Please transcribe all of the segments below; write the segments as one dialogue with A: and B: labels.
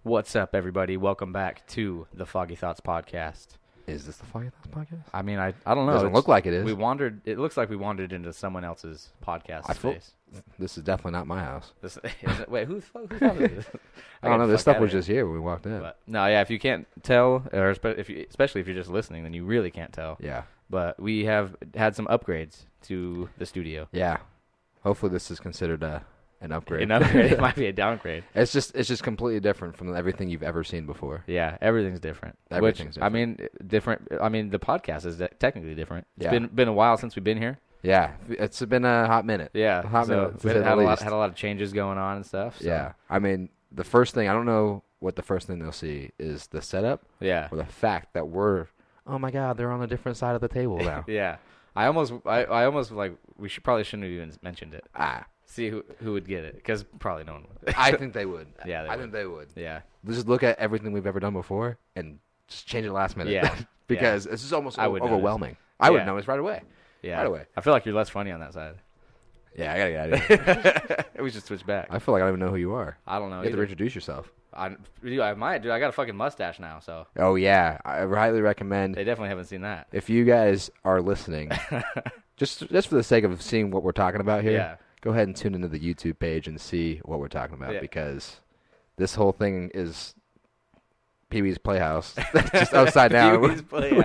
A: What's up, everybody? Welcome back to the Foggy Thoughts podcast.
B: Is this the Foggy Thoughts podcast?
A: I mean, I don't know.
B: Doesn't look like it is.
A: It looks like we wandered into someone else's podcast space.
B: This is definitely not my house.
A: Wait, who thought of this?
B: I don't know. This stuff was just here when we walked in.
A: But, no, yeah. If you can't tell, or especially if you're just listening, then you really can't tell.
B: Yeah.
A: But we have had some upgrades to the studio.
B: Yeah. Hopefully, this is considered an upgrade.
A: An upgrade. It might be a downgrade.
B: It's just completely different from everything you've ever seen before.
A: Yeah, everything's different.
B: Everything's different.
A: I mean, different. I mean, the podcast is technically different. It's
B: Yeah.
A: been a while since we've been here.
B: Yeah, it's been a hot minute.
A: Yeah,
B: a hot minute.
A: We had a lot of changes going on and stuff. So.
B: Yeah, I mean, the first thing, I don't know what the first thing they'll see is the setup.
A: Yeah,
B: or the fact that oh my God, they're on a different side of the table now.
A: Yeah, I almost like we shouldn't have even mentioned it. See who would get it, because probably no one would.
B: I think they would.
A: Yeah,
B: I think they would.
A: Yeah,
B: just look at everything we've ever done before and just change it last minute.
A: Yeah,
B: because this is almost overwhelming.
A: Notice.
B: I would notice right away.
A: Yeah,
B: right away.
A: I feel like you're less funny on that side.
B: Yeah, I gotta get out of here.
A: We should switch back.
B: I feel like I don't even know who you are.
A: I don't know.
B: You have to introduce yourself.
A: I might, dude. I got a fucking mustache now, so.
B: Oh yeah, I highly recommend.
A: They definitely haven't seen that.
B: If you guys are listening, just for the sake of seeing what we're talking about here, go ahead and tune into the YouTube page and see what we're talking about because this whole thing is Pee-wee's Playhouse, just upside down. We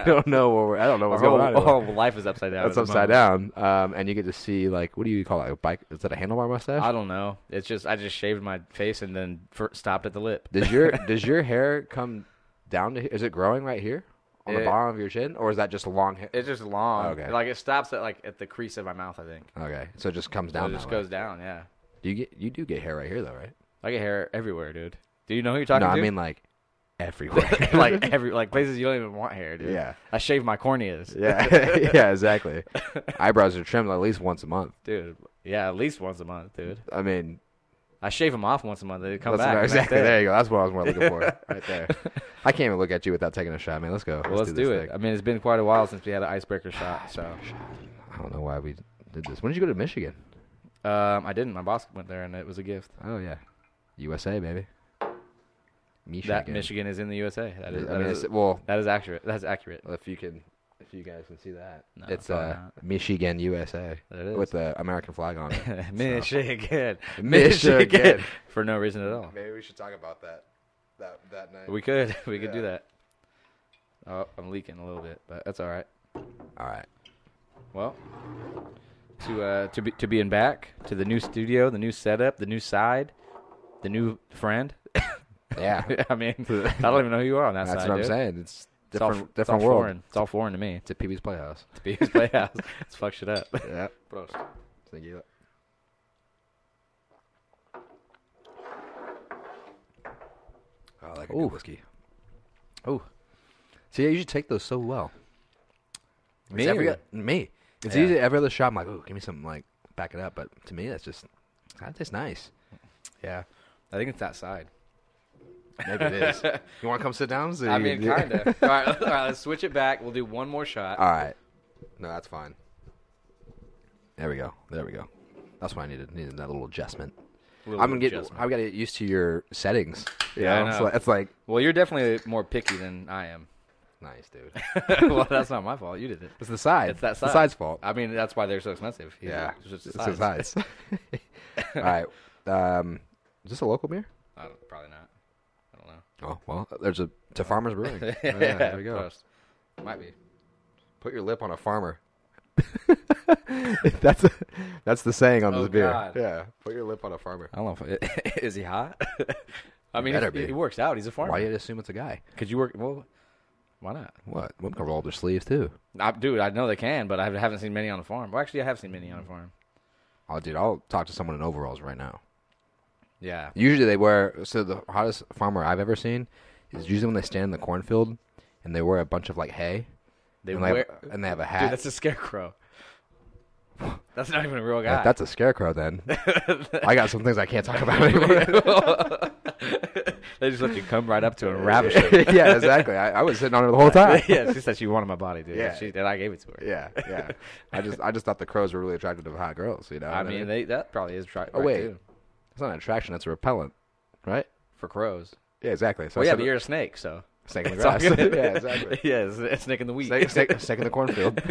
B: don't know I don't know what's going on.
A: Oh, life is upside down.
B: It's upside down, and you get to see what do you call it? A bike? Is that a handlebar mustache?
A: I don't know. It's just I just shaved my face and then stopped at the lip.
B: Does your hair come down to? Is it growing right here on the bottom of your chin, or is that just a long hair?
A: It's just long.
B: Oh, okay.
A: Like it stops at the crease of my mouth, I think.
B: Okay, so it just comes down.
A: It just goes down. Yeah.
B: You do get hair right here though, right?
A: I get hair everywhere, dude. Do you know who you're talking to?
B: No, I mean like. Everywhere.
A: like places you don't even want hair, dude.
B: Yeah.
A: I shave my corneas.
B: Yeah. Yeah, exactly. Eyebrows are trimmed at least once a month.
A: Dude. Yeah, at least once a month, dude.
B: I mean,
A: I shave them off once a month. They come back.
B: Exactly. There you go. That's what I was more looking for. Right there. I can't even look at you without taking a shot, man. Let's go.
A: Well, let's do it. I mean, it's been quite a while since we had an icebreaker shot. So
B: I don't know why we did this. When did you go to Michigan?
A: I didn't. My boss went there, and it was a gift.
B: Oh, yeah. USA, baby.
A: Michigan is in the USA. That is accurate. That's accurate.
B: Well, if you guys can see that,
A: no,
B: it's Michigan, USA, with the American flag on it.
A: Michigan, for no reason at all.
B: Maybe we should talk about that night.
A: We could do that. Oh, I'm leaking a little bit, but that's all right.
B: All right.
A: Well, to being back to the new studio, the new setup, the new side, the new friend.
B: Yeah.
A: I mean, I don't even know who you are on that side.
B: That's what I'm saying. It's different world.
A: Foreign. It's all foreign to me.
B: It's a Pee-wee's Playhouse.
A: It's Pee-wee's Playhouse. Let's fuck shit up.
B: Yeah.
A: Prost.
B: Thank you. I like a good whiskey.
A: Ooh.
B: See, you should take those so well.
A: Me?
B: It's easy. Every other shot, I'm like, ooh, give me something, back it up. But to me, that tastes nice.
A: Yeah. I think it's that side.
B: Maybe it is. You want to come sit down?
A: I mean, kind of. All right, let's switch it back. We'll do one more shot.
B: All right. No, that's fine. There we go. That's what I needed. Needed that little adjustment. I've got to get used to your settings.
A: Yeah, I know.
B: It's like.
A: Well, you're definitely more picky than I am.
B: Nice, dude.
A: Well, that's not my fault. You did it.
B: It's the side.
A: It's that side.
B: The side's fault.
A: I mean, that's why they're so expensive.
B: Yeah.
A: It's
B: the sides. All right. Is this a local beer?
A: Probably not. I don't know.
B: Oh, well, there's a Farmer's Brewing.
A: Yeah,
B: there we go.
A: Close. Might be.
B: Put your lip on a farmer. That's the saying on this beer.
A: God.
B: Yeah. Put your lip on a farmer.
A: I don't know. Is he hot? I mean, he works out. He's a farmer.
B: Why do you assume it's a guy?
A: Could you work? Well, why not?
B: What? Women can roll up their sleeves, too.
A: Dude, I know they can, but I haven't seen many on the farm. Well, actually, I have seen many on the farm.
B: Oh, dude, I'll talk to someone in overalls right now.
A: Yeah.
B: Usually they wear, so the hottest farmer I've ever seen is usually when they stand in the cornfield and they wear a bunch of hay.
A: They
B: have a hat.
A: Dude, that's a scarecrow. That's not even a real guy.
B: That's a scarecrow then. I got some things I can't talk about anymore.
A: They just let you come right up to her and ravish her.
B: Yeah, exactly. I was sitting on her the whole time.
A: Yeah, she said she wanted my body, dude.
B: Yeah.
A: And I gave it to her.
B: Yeah. I just thought the crows were really attracted to hot girls, you know?
A: I mean, that probably is right.
B: Oh, wait.
A: Too.
B: It's not an attraction. It's a repellent, right?
A: For crows.
B: Yeah, exactly. So
A: well, yeah, but you're a snake, so.
B: Snake in the grass. Yeah, exactly.
A: Yeah, a snake in the wheat.
B: Snake in the cornfield.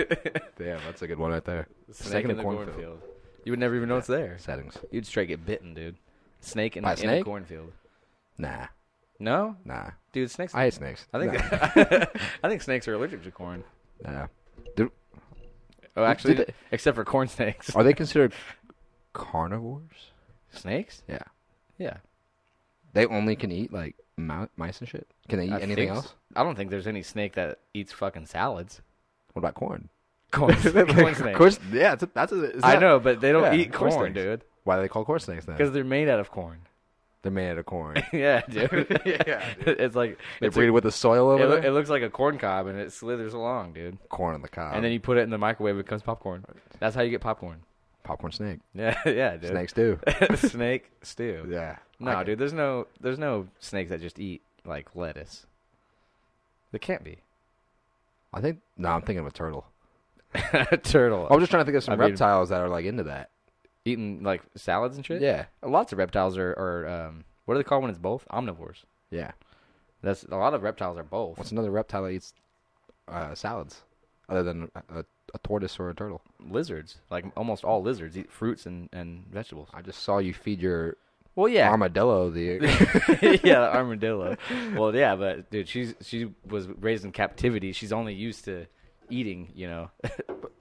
B: Damn, that's a good one right there.
A: Snake in the cornfield. You would never even know it's there.
B: Settings.
A: You'd straight get bitten, dude. Snake in
B: snake?
A: a cornfield.
B: Nah.
A: No?
B: Nah.
A: Dude, snakes.
B: I hate snakes.
A: I think I think snakes are allergic to corn.
B: Nah.
A: Oh, actually, except for corn snakes.
B: Are they considered carnivores?
A: Snakes?
B: Yeah.
A: Yeah.
B: They only can eat like mice and shit. Can they eat anything else?
A: I don't think there's any snake that eats fucking salads.
B: What about corn?
A: Corn snakes.
B: Course, yeah,
A: I know, but they don't eat
B: corn
A: corn,
B: snakes.
A: dude.
B: Why are they called corn snakes then?
A: Because they're made out of corn.
B: They're made out of corn.
A: Yeah, dude.
B: Yeah, dude.
A: It's like
B: they breed with the soil over there.
A: It looks like a corn cob, and it slithers along, dude.
B: Corn on the cob.
A: And then you put it in the microwave, it becomes popcorn. That's how you get popcorn.
B: Popcorn snake.
A: Yeah, yeah, dude.
B: Snake stew.
A: Snake stew.
B: Yeah.
A: No, dude. There's no snakes that just eat like lettuce. There can't be.
B: I'm thinking of a turtle.
A: A turtle.
B: I was just trying to think of some reptiles that are like into that.
A: Eating like salads and shit?
B: Yeah.
A: Lots of reptiles are what do they call when it's both? Omnivores.
B: Yeah.
A: That's a lot of reptiles are both.
B: What's another reptile that eats salads other than a tortoise or a turtle?
A: Lizards. Like almost all lizards eat fruits and vegetables.
B: I just saw you feed your
A: armadillo
B: the
A: yeah, armadillo. Well, yeah, but dude, she was raised in captivity. She's only used to eating,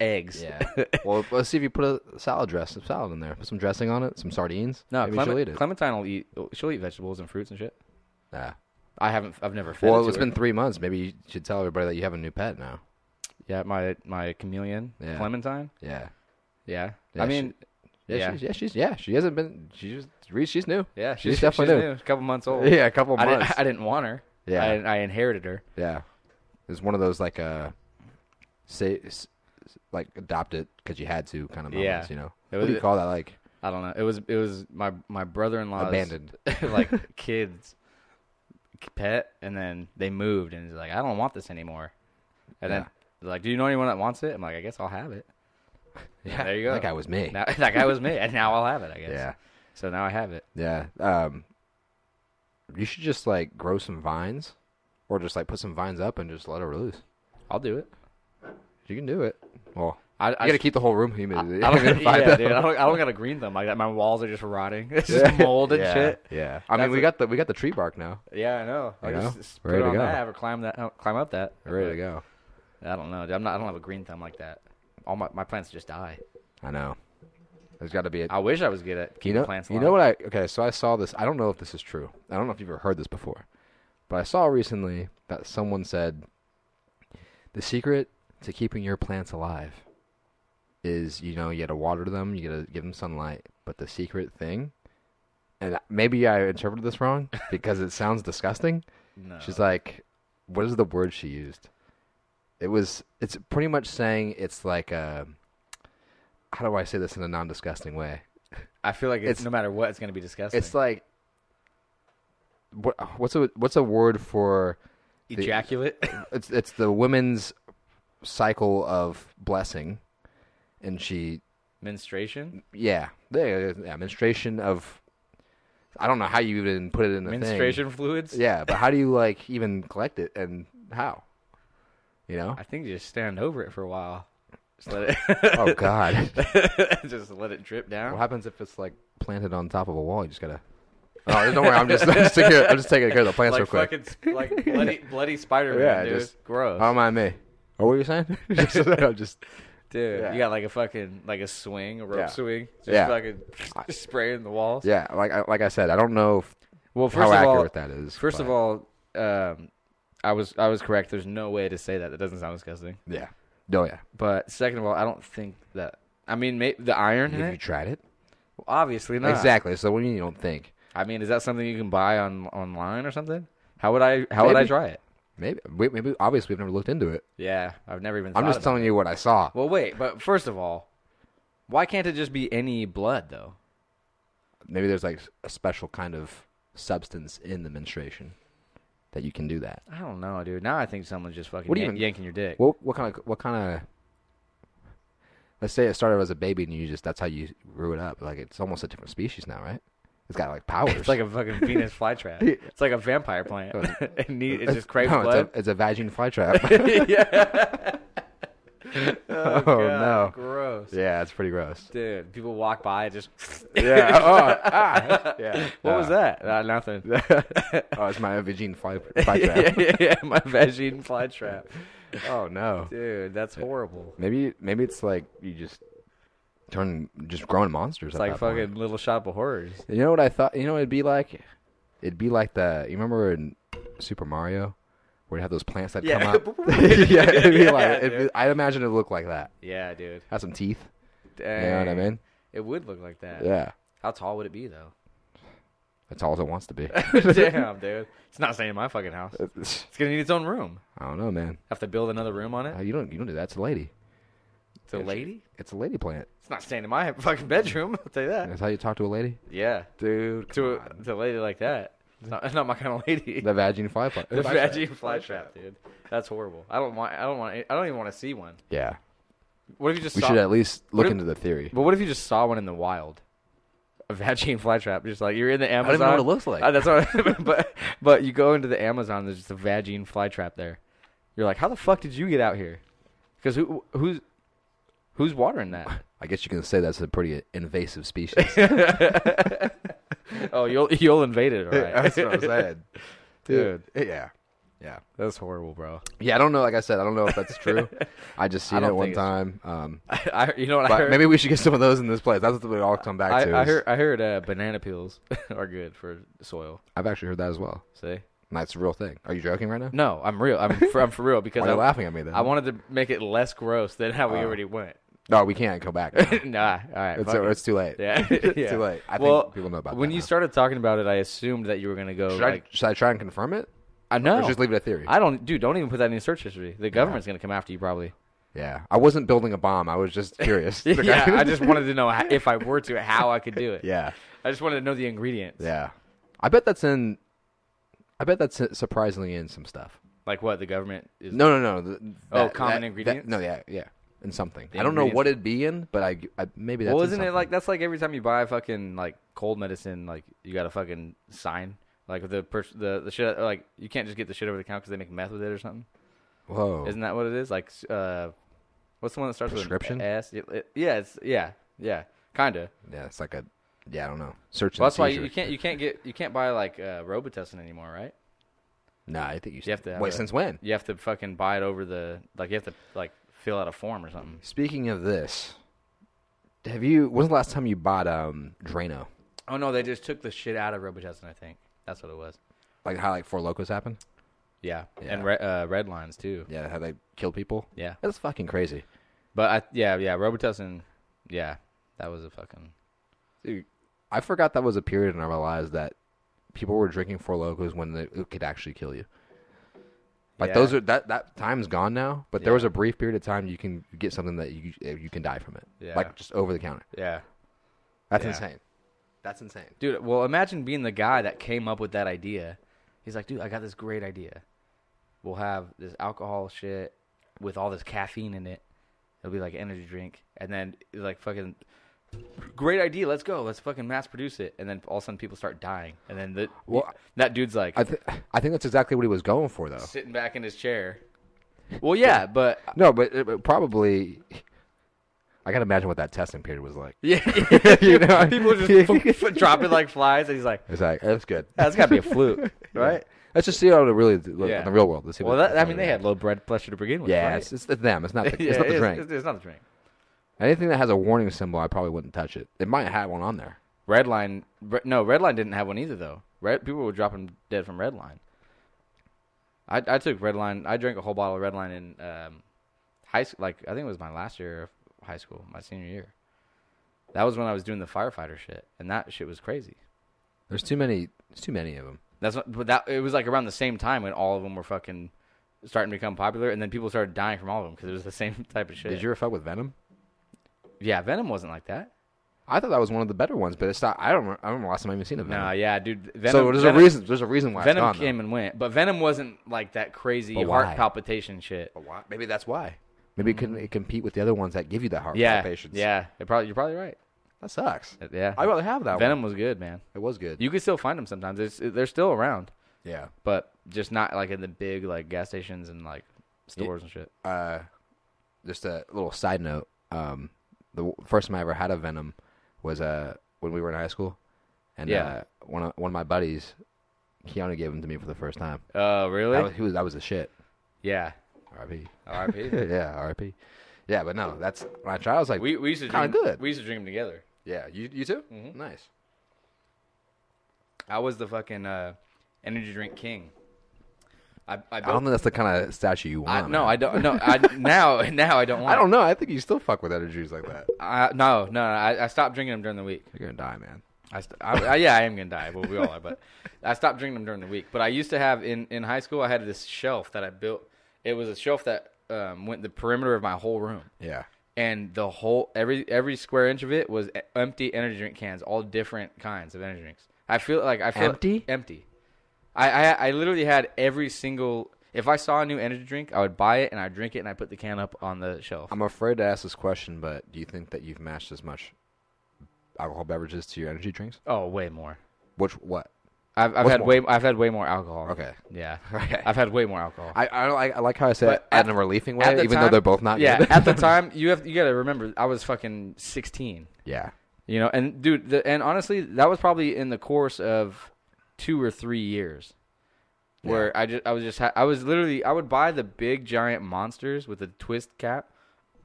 A: eggs.
B: Yeah. Well, let's see if you put some salad in there. Put some dressing on it, some sardines.
A: No,
B: maybe she'll eat it.
A: Clementine she'll eat vegetables and fruits and shit.
B: Yeah.
A: I've never fed
B: Well,
A: it
B: it's
A: to her.
B: been 3 months. Maybe you should tell everybody that you have a new pet now.
A: Yeah, my chameleon, Clementine.
B: Yeah.
A: Yeah.
B: Yeah,
A: I mean,
B: she hasn't been. She's new.
A: Yeah,
B: she's definitely new.
A: A couple months old.
B: Yeah, a couple months.
A: I didn't want her.
B: Yeah,
A: I inherited her.
B: Yeah, it's one of those like adopt it because you had to kind of moments.
A: Yeah.
B: What do you call that? Like,
A: I don't know. It was my brother-in-law's
B: abandoned
A: like kid's pet, and then they moved, and he's like, I don't want this anymore. And then they're like, do you know anyone that wants it? I'm like, I guess I'll have it.
B: Yeah,
A: there you go.
B: That guy was me.
A: That guy was me, and now I'll have it, I guess.
B: Yeah.
A: So now I have it.
B: Yeah. You should just like grow some vines, or just like put some vines up and just let her loose.
A: I'll do it.
B: You can do it. Well,
A: I
B: got to keep the whole room humid.
A: Dude, I don't got to green them like that. My walls are just rotting. It's just mold and shit.
B: Yeah. I mean, we got the tree bark now.
A: Yeah, I know. I just put
B: ready
A: it on
B: to go.
A: that or climb up that.
B: Ready to go.
A: I don't know. I don't have a green thumb like that. All my plants just die.
B: I know. There's got to be
A: I wish I was good at keeping plants alive.
B: You know what okay, so I saw this. I don't know if this is true. I don't know if you've ever heard this before. But I saw recently that someone said the secret to keeping your plants alive is, you got to water them, you got to give them sunlight. But the secret thing, and maybe I interpreted this wrong because it sounds disgusting.
A: No.
B: She's like, what is the word she used? It's pretty much saying it's like how do I say this in a non-disgusting way?
A: I feel like it's no matter what, it's going to be disgusting.
B: It's like, what's a word for
A: ejaculate?
B: It's the women's cycle of blessing, and
A: menstruation.
B: Yeah, menstruation of. I don't know how you even put it in a
A: menstruation fluids.
B: Yeah, but how do you like even collect it and how?
A: I think you just stand over it for a while. Just let it.
B: Oh God!
A: Just let it drip down.
B: What happens if it's like planted on top of a wall? You just gotta. Oh, don't worry. I'm just taking care of the plants real quick.
A: Like bloody Spider-Man.
B: Yeah,
A: dude.
B: just
A: gross.
B: Don't mind me. What were you saying?
A: Dude,
B: yeah.
A: you got like a swing, a rope swing.
B: Just
A: fucking spraying the walls.
B: Yeah, like I said, I don't know how accurate that is.
A: First of all, I was correct. There's no way to say that. That doesn't sound disgusting.
B: Yeah. Oh, yeah.
A: But second of all, I don't think that. I mean, the iron.
B: Have you tried it?
A: Well, obviously not.
B: Exactly. So when you don't think.
A: I mean, is that something you can buy online or something? How would I try it?
B: Maybe. Obviously, we've never looked into it.
A: Yeah, I've never even.
B: I'm just telling you what I saw.
A: Well, wait, but first of all, why can't it just be any blood though?
B: Maybe there's like a special kind of substance in the menstruation that you can do that.
A: I don't know, dude. Now I think someone's just fucking yanking your dick.
B: What kind of? Let's say it started as a baby and that's how you grew it up. Like it's almost a different species now, right? It's got like powers.
A: It's like a fucking Venus flytrap. It's like a vampire plant. It just craves blood.
B: It's a vagine flytrap.
A: Yeah.
B: Oh
A: God,
B: no.
A: Gross.
B: Yeah, it's pretty gross.
A: Dude, people walk by just.
B: Yeah. Yeah.
A: What was that? Nothing.
B: Oh, it's my vagine flytrap.
A: Yeah, my vagine flytrap.
B: Oh no.
A: Dude, that's horrible.
B: Maybe it's like you just growing monsters.
A: It's like fucking Little Shop of Horrors.
B: You know what I thought? You know what it'd be like? It'd be like you remember in Super Mario where you have those plants that come up? Yeah, it'd be like I'd imagine it would look like that.
A: Yeah, dude.
B: Have some teeth.
A: Dang.
B: You know what I mean?
A: It would look like that.
B: Yeah.
A: How tall would it be though?
B: As tall as it wants to be.
A: Damn, dude. It's not staying in my fucking house. It's gonna need its own room.
B: I don't know, man.
A: Have to build another room on it?
B: You don't do that. It's a lady.
A: It's a lady?
B: It's a lady plant.
A: It's not staying in my fucking bedroom. I'll tell you that.
B: That's how you talk to a lady?
A: Yeah.
B: Dude.
A: To a lady like that. It's not my kind of lady.
B: The vagine flytrap.
A: The vagine flytrap, dude. That's horrible. I don't even want to see one.
B: Yeah.
A: What if you just
B: We should at least look into the theory.
A: But what if you just saw one in the wild? A vagine flytrap, just like you're in the Amazon.
B: I don't even know what it looks like.
A: That's what. But you go into the Amazon, there's just a vagine flytrap there. You're like, how the fuck did you get out here? Because who's watering that?
B: I guess you can say that's a pretty invasive species.
A: Oh, you'll invade it, all right?
B: That's what I'm saying,
A: dude.
B: Yeah,
A: that's horrible, bro.
B: Yeah, I don't know. Like I said, I don't know if that's true. I just seen it one time.
A: You know what I heard?
B: Maybe we should get some of those in this place. That's what we all come back to.
A: I heard banana peels are good for soil.
B: I've actually heard that as well.
A: See?
B: That's a real thing. Are you joking right now?
A: No, I'm real. I'm for real because
B: Why are you laughing at me then?
A: I wanted to make it less gross than how we already went.
B: No, we can't go back.
A: Nah, all right.
B: It's too late.
A: Yeah,
B: it's too late. I think people know about that.
A: When you started talking about it, I assumed that you were gonna go.
B: Should I try and confirm it?
A: I know.
B: Or just leave it a theory.
A: Don't even put that in your search history. The government's gonna come after you probably.
B: Yeah, I wasn't building a bomb. I was just curious.
A: Yeah, I just wanted to know if I were to, how I could do it.
B: Yeah,
A: I just wanted to know the ingredients.
B: Yeah, I bet that's surprisingly in some stuff.
A: Like what the government is?
B: No.
A: Common ingredients.
B: Yeah. In something. I don't know what it'd be in, but I maybe that's.
A: Well, isn't it like that's like every time you buy fucking like cold medicine, like you got a fucking sign, like the shit, like you can't just get the shit over the counter because they make meth with it or something.
B: Whoa.
A: Isn't that what it is? Like, what's the one that starts
B: prescription?
A: with an S? Yeah, kinda.
B: Yeah, it's like I don't know. Search.
A: Well, that's why you can't buy like Robitussin anymore, right?
B: Nah, I think
A: you have to.
B: Wait, since when?
A: You have to fucking buy it over you have to like fill out a form or something.
B: Speaking of this, when's the last time you bought Drano?
A: Oh no, they just took the shit out of Robitussin. I think that's what it was.
B: Like how Four Locos happened?
A: Yeah. And red lines too.
B: Yeah, how they kill people.
A: Yeah,
B: that's fucking crazy.
A: But Robitussin. Yeah, that was a fucking.
B: Dude, I forgot that was a period in our lives that people were drinking Four Locos when it could actually kill you. Like those are that time's gone now, but there was a brief period of time you can get something that you can die from it. Yeah. Like just over the counter.
A: Yeah.
B: That's insane. That's insane.
A: Dude, well imagine being the guy that came up with that idea. He's like, dude, I got this great idea. We'll have this alcohol shit with all this caffeine in it. It'll be like an energy drink. And then like fucking great idea, let's go. Let's fucking mass produce it. And then all of a sudden people start dying. And then that dude's like
B: I think that's exactly what he was going for though.
A: Sitting back in his chair. Well, yeah, but
B: no, but it probably I gotta imagine what that testing period was like.
A: Yeah, people just dropping like flies, and he's like,
B: "It's like that's good.
A: That's gotta be a fluke, right?"
B: Let's just see how it really in the real world. Let's see.
A: Well, they had low blood pressure to begin with.
B: Yeah,
A: right?
B: it's them. It's not the drink.
A: It's not the drink.
B: Anything that has a warning symbol, I probably wouldn't touch it. It might have one on there.
A: Redline didn't have one either though. People were dropping dead from Redline. I took Redline. I drank a whole bottle of Redline in high school. Like I think it was my last year of high school, my senior year. That was when I was doing the firefighter shit, and that shit was crazy.
B: There's too many of them.
A: It was like around the same time when all of them were fucking starting to become popular, and then people started dying from all of them because it was the same type of shit.
B: Did you ever fuck with Venom?
A: Yeah, Venom wasn't like that.
B: I thought that was one of the better ones, but it's not. I don't remember last time I've even seen a Venom.
A: No, yeah, dude. Venom,
B: so there's a reason why
A: Venom
B: it's gone,
A: came and went, but Venom wasn't like that crazy heart palpitation shit.
B: But why? Maybe that's why. Maybe it couldn't compete with the other ones that give you that heart palpitations.
A: Yeah, you're probably right.
B: That sucks.
A: Yeah.
B: I'd rather have that
A: Venom was good, man.
B: It was good.
A: You can still find them sometimes. They're still around.
B: Yeah.
A: But just not like in the big like gas stations and like stores and shit.
B: Just a little side note. The first time I ever had a Venom was when we were in high school. And one of my buddies, Keanu, gave them to me for the first time.
A: Oh, really?
B: That was the shit.
A: Yeah.
B: R.I.P.
A: R.I.P.
B: Yeah, R.I.P. Yeah, but no, that's when I tried. I was like,
A: we used to
B: kind of good.
A: We used to drink them together.
B: Yeah, you too?
A: Mm-hmm.
B: Nice.
A: I was the fucking energy drink king. I
B: don't think that's the kind of statue you want.
A: I don't. No, now I don't want.
B: I don't know. I think you still fuck with energy drinks like that.
A: No. I stopped drinking them during the week.
B: You're gonna die, man.
A: I am gonna die. Well, we all are. But I stopped drinking them during the week. But I used to have in high school. I had this shelf that I built. It was a shelf that went the perimeter of my whole room.
B: Yeah.
A: And the whole every square inch of it was empty energy drink cans, all different kinds of energy drinks. I feel
B: empty.
A: I literally had every single. If I saw a new energy drink, I would buy it and I'd drink it and I put the can up on the shelf.
B: I'm afraid to ask this question, but do you think that you've matched as much alcohol beverages to your energy drinks?
A: Oh, way more.
B: What?
A: I've had way more alcohol.
B: Okay.
A: Yeah.
B: Okay.
A: I've had way more alcohol.
B: I like how I said in a relieving way, even
A: time,
B: though they're both not good.
A: Yeah. At the time, you got to remember, I was fucking 16.
B: Yeah.
A: You know, and dude, and honestly, that was probably in the course of 2 or 3 years, where I would buy the big giant monsters with a twist cap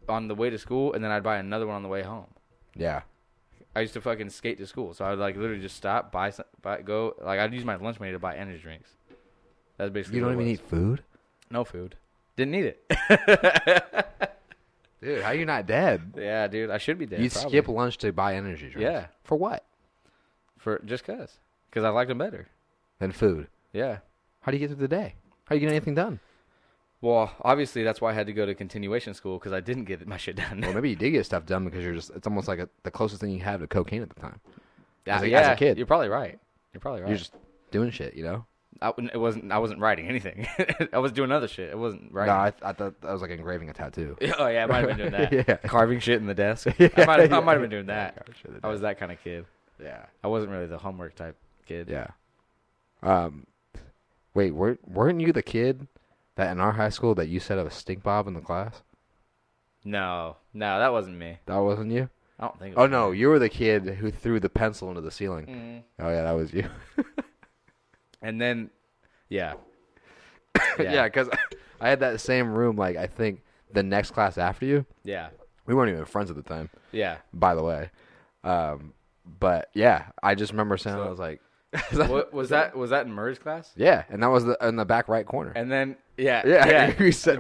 A: on the way to school, and then I'd buy another one on the way home.
B: Yeah.
A: I used to fucking skate to school, so I would like literally just stop, go. Like I'd use my lunch money to buy energy drinks. That's basically.
B: You don't even eat food?
A: No food. Didn't need it.
B: Dude, how are you not dead?
A: Yeah, dude, I should be dead.
B: You'd skip lunch to buy energy drinks.
A: Yeah.
B: For what?
A: Because I liked them better
B: than food.
A: Yeah.
B: How do you get through the day? How do you get anything done?
A: Well, obviously that's why I had to go to continuation school because I didn't get my shit done.
B: Well, maybe you did get stuff done because it's almost like the closest thing you have to cocaine at the time.
A: As a kid. You're probably right. You're
B: just doing shit, you know?
A: I wasn't writing anything. I was doing other shit. I wasn't writing.
B: No, I thought that was like engraving a tattoo.
A: Oh yeah, I might have been doing that.
B: Yeah.
A: Carving shit in the desk.
B: Yeah,
A: I might have been doing that. I was that kind of kid.
B: Yeah.
A: I wasn't really the homework type kid.
B: Yeah. Wait, weren't you the kid that in our high school that you said of a stink bob in the class?
A: No, that wasn't me.
B: That wasn't you?
A: I don't think.
B: Oh no, you were the kid who threw the pencil into the ceiling.
A: Mm-hmm.
B: Oh yeah, that was you.
A: And then, yeah,
B: because I had that same room. Like I think the next class after you.
A: Yeah.
B: We weren't even friends at the time.
A: Yeah.
B: By the way, but yeah, I just remember saying I was like.
A: was that in Murray's class?
B: Yeah, and that was in the back right corner.
A: And then
B: we might have even sat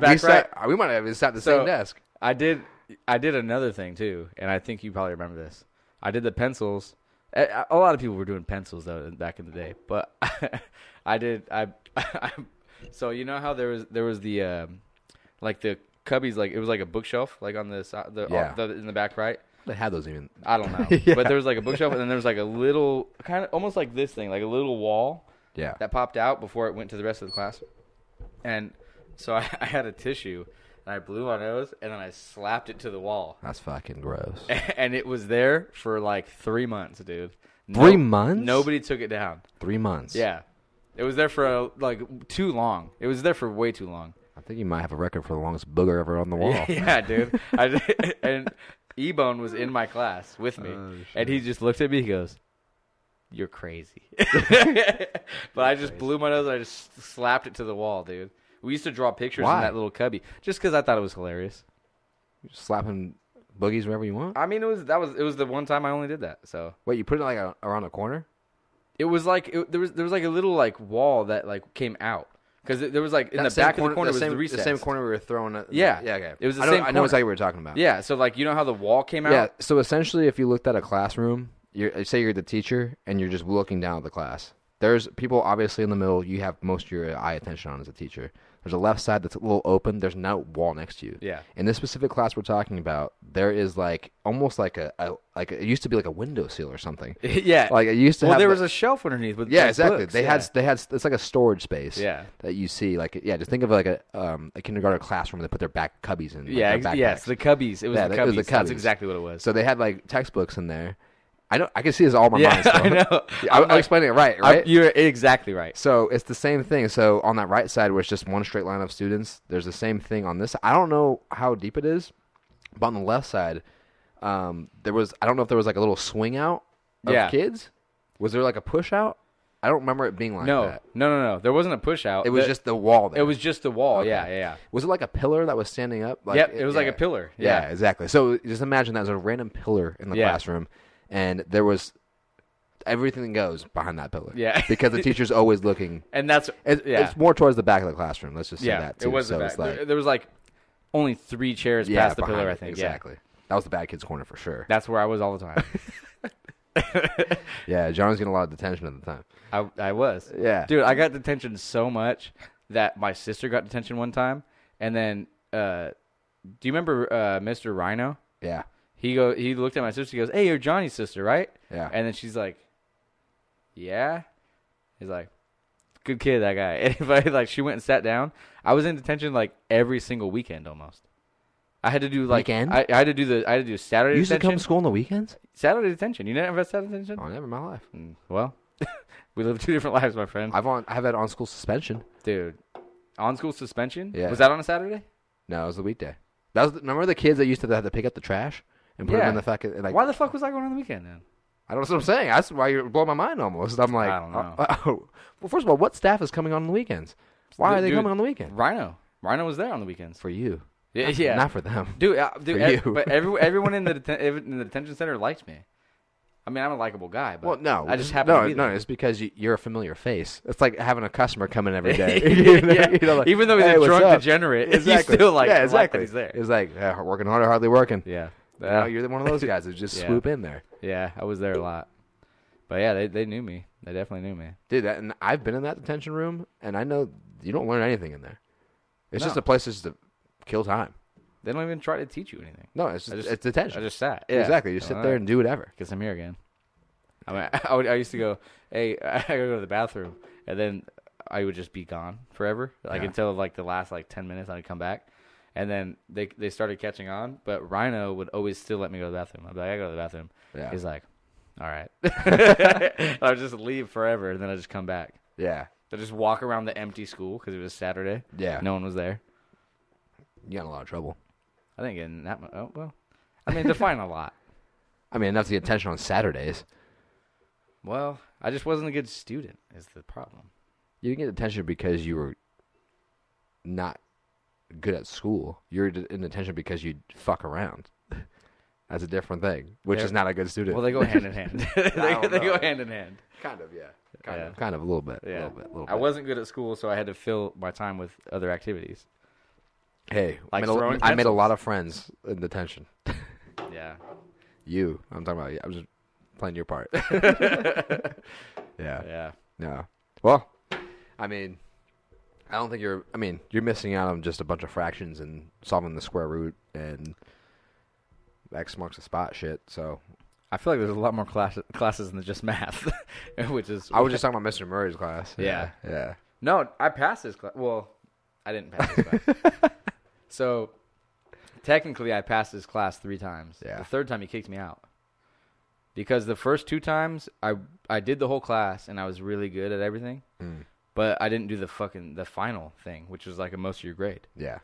B: at the same desk.
A: I did another thing too, and I think you probably remember this. I did the pencils. A lot of people were doing pencils though back in the day, but so you know how there was the like the cubbies, like it was like a bookshelf like on the side in the back right.
B: They had those even.
A: I don't know. Yeah. But there was like a bookshelf, and then there was like a little, kind of almost like this thing, like a little wall that popped out before it went to the rest of the class. And so I had a tissue, and I blew my nose, and then I slapped it to the wall.
B: That's fucking gross.
A: And it was there for like 3 months, dude.
B: 3 months?
A: Nobody took it down.
B: 3 months?
A: Yeah. It was there for like too long. It was there for way too long.
B: I think you might have a record for the longest booger ever on the wall.
A: Yeah, dude. And E-Bone was in my class with me, and he just looked at me. He goes, "You're crazy." But I just blew my nose, and I just slapped it to the wall, dude. We used to draw pictures in that little cubby just because I thought it was hilarious.
B: You're just slapping boogies wherever you want?
A: I mean, it was the one time I only did that. So
B: wait, you put it like around a corner?
A: It was like there was like a little like wall that like came out. Because there was like in the back of the corner was the recess.
B: The same corner we were throwing at.
A: Yeah.
B: Yeah, okay.
A: It was the same corner.
B: I know exactly what you're talking about.
A: Yeah, so like you know how the wall came out?
B: Yeah, so essentially if you looked at a classroom, say you're the teacher and you're just looking down at the class. There's people obviously in the middle you have most of your eye attention on as a teacher. There's a left side that's a little open. There's no wall next to you.
A: Yeah.
B: In this specific class we're talking about, there is like almost like it used to be like a windowsill or something.
A: Yeah.
B: Like it used to have.
A: Well, there was a shelf underneath with
B: exactly.
A: books.
B: They had it's like a storage space.
A: Yeah.
B: That you see just think of like a kindergarten classroom they put their back cubbies in.
A: Yeah.
B: Like
A: yes. The cubbies. It was the cubbies.
B: It was the cubbies.
A: That's exactly what it was.
B: So they had like textbooks in there. I know. I can see this all in my mind still.
A: I know.
B: I'm explaining it right?
A: You're exactly right.
B: So it's the same thing. So on that right side, where it's just one straight line of students, there's the same thing on this. I don't know how deep it is, but on the left side, there was. I don't know if there was like a little swing out of kids. Was there like a push out? I don't remember it being like that.
A: No. There wasn't a push out.
B: It was just the wall there.
A: It was just the wall.
B: Okay.
A: Yeah.
B: Was it like a pillar that was standing up? Like,
A: yep, it was like a pillar.
B: Yeah, exactly. So just imagine that as a random pillar in the classroom, and there was everything goes behind that pillar.
A: Yeah.
B: Because the teacher's always looking.
A: And that's
B: it's more towards the back of the classroom. Let's just say that too.
A: It was
B: so
A: the back.
B: Like,
A: there was like only 3 chairs past the pillar, I think.
B: Exactly. That was the bad kids' corner for sure.
A: That's where I was all the time.
B: Yeah, John was getting a lot of detention at the time.
A: I was.
B: Yeah.
A: Dude, I got detention so much that my sister got detention one time. And then, do you remember Mr. Rhino?
B: Yeah.
A: He looked at my sister. He goes, "Hey, you're Johnny's sister, right?"
B: Yeah.
A: And then she's like, "Yeah." He's like, "Good kid, that guy." And like, she went and sat down. I was in detention like every single weekend almost. I had to do like
B: weekend.
A: I had to do Saturday.
B: You used
A: detention.
B: to come to school on the weekends?
A: Saturday detention. You never had Saturday detention?
B: Oh, never in my life.
A: Well, we live 2 different lives, my friend.
B: I've had on school suspension.
A: Dude, on school suspension?
B: Yeah.
A: Was that on a Saturday?
B: No, it was the weekday. Remember the kids that used to have to pick up the trash and put them in the fucking like.
A: Why the fuck was I going on the weekend then?
B: I don't know what I'm saying. That's why you're blowing my mind almost. I'm like,
A: I don't know.
B: Well, first of all, what staff is coming on the weekends? Why are they coming on the weekend?
A: Rhino was there on the weekends.
B: For you.
A: Yeah.
B: Not for them.
A: Dude,
B: for you.
A: But everyone in the detention center liked me. I mean, I'm a likable guy, but I just happen to be there.
B: No, it's because you're a familiar face. It's like having a customer come in every day.
A: Like, even though he's a drunk degenerate, he's still like, exactly. He's there.
B: It's like, working hard or hardly working.
A: Yeah.
B: You're one of those guys that just swoop in there.
A: Yeah, I was there a lot. But yeah, they knew me. They definitely knew me.
B: Dude, and I've been in that detention room, and I know you don't learn anything in there. It's just a place just to kill time.
A: They don't even try to teach you anything.
B: No, it's detention.
A: I just sat.
B: Yeah. Exactly. You sit there and do whatever.
A: Because I'm here again. I mean, I used to go, hey, I gotta go to the bathroom, and then I would just be gone forever, until like the last 10 minutes. I'd come back, and then they started catching on. But Rhino would always still let me go to the bathroom. I'd be like, I gotta go to the bathroom.
B: Yeah.
A: He's like, all right. I would just leave forever, and then I just come back.
B: Yeah.
A: I just walk around the empty school because it was Saturday.
B: Yeah.
A: No one was there.
B: You got in a lot of trouble.
A: I think in that. Oh well, I mean, define a lot.
B: I mean, enough to get attention on Saturdays.
A: Well, I just wasn't a good student is the problem.
B: You didn't get attention because you were not good at school. You're in attention because you fuck around. That's a different thing, which is not a good student.
A: Well, they go hand in hand. they go hand in hand.
B: Kind of, yeah. Kind of, a little bit.
A: Yeah.
B: A little bit.
A: I wasn't good at school, so I had to fill my time with other activities.
B: Hey,
A: like
B: I made a lot of friends in detention.
A: Yeah.
B: I'm talking about you. I was just playing your part.
A: Yeah.
B: No. Well, I mean, I don't think you're missing out on just a bunch of fractions and solving the square root and X marks the spot shit. So
A: I feel like there's a lot more classes than just math, which is.
B: I was just talking about Mr. Murray's class.
A: Yeah.
B: Yeah.
A: No, I passed his class. Well, I didn't pass his class. So technically, I passed his class 3 times.
B: Yeah.
A: The third time, he kicked me out. Because the first 2 times, I did the whole class, and I was really good at everything. But I didn't do the final thing, which was like a most of your grade.
B: Yeah.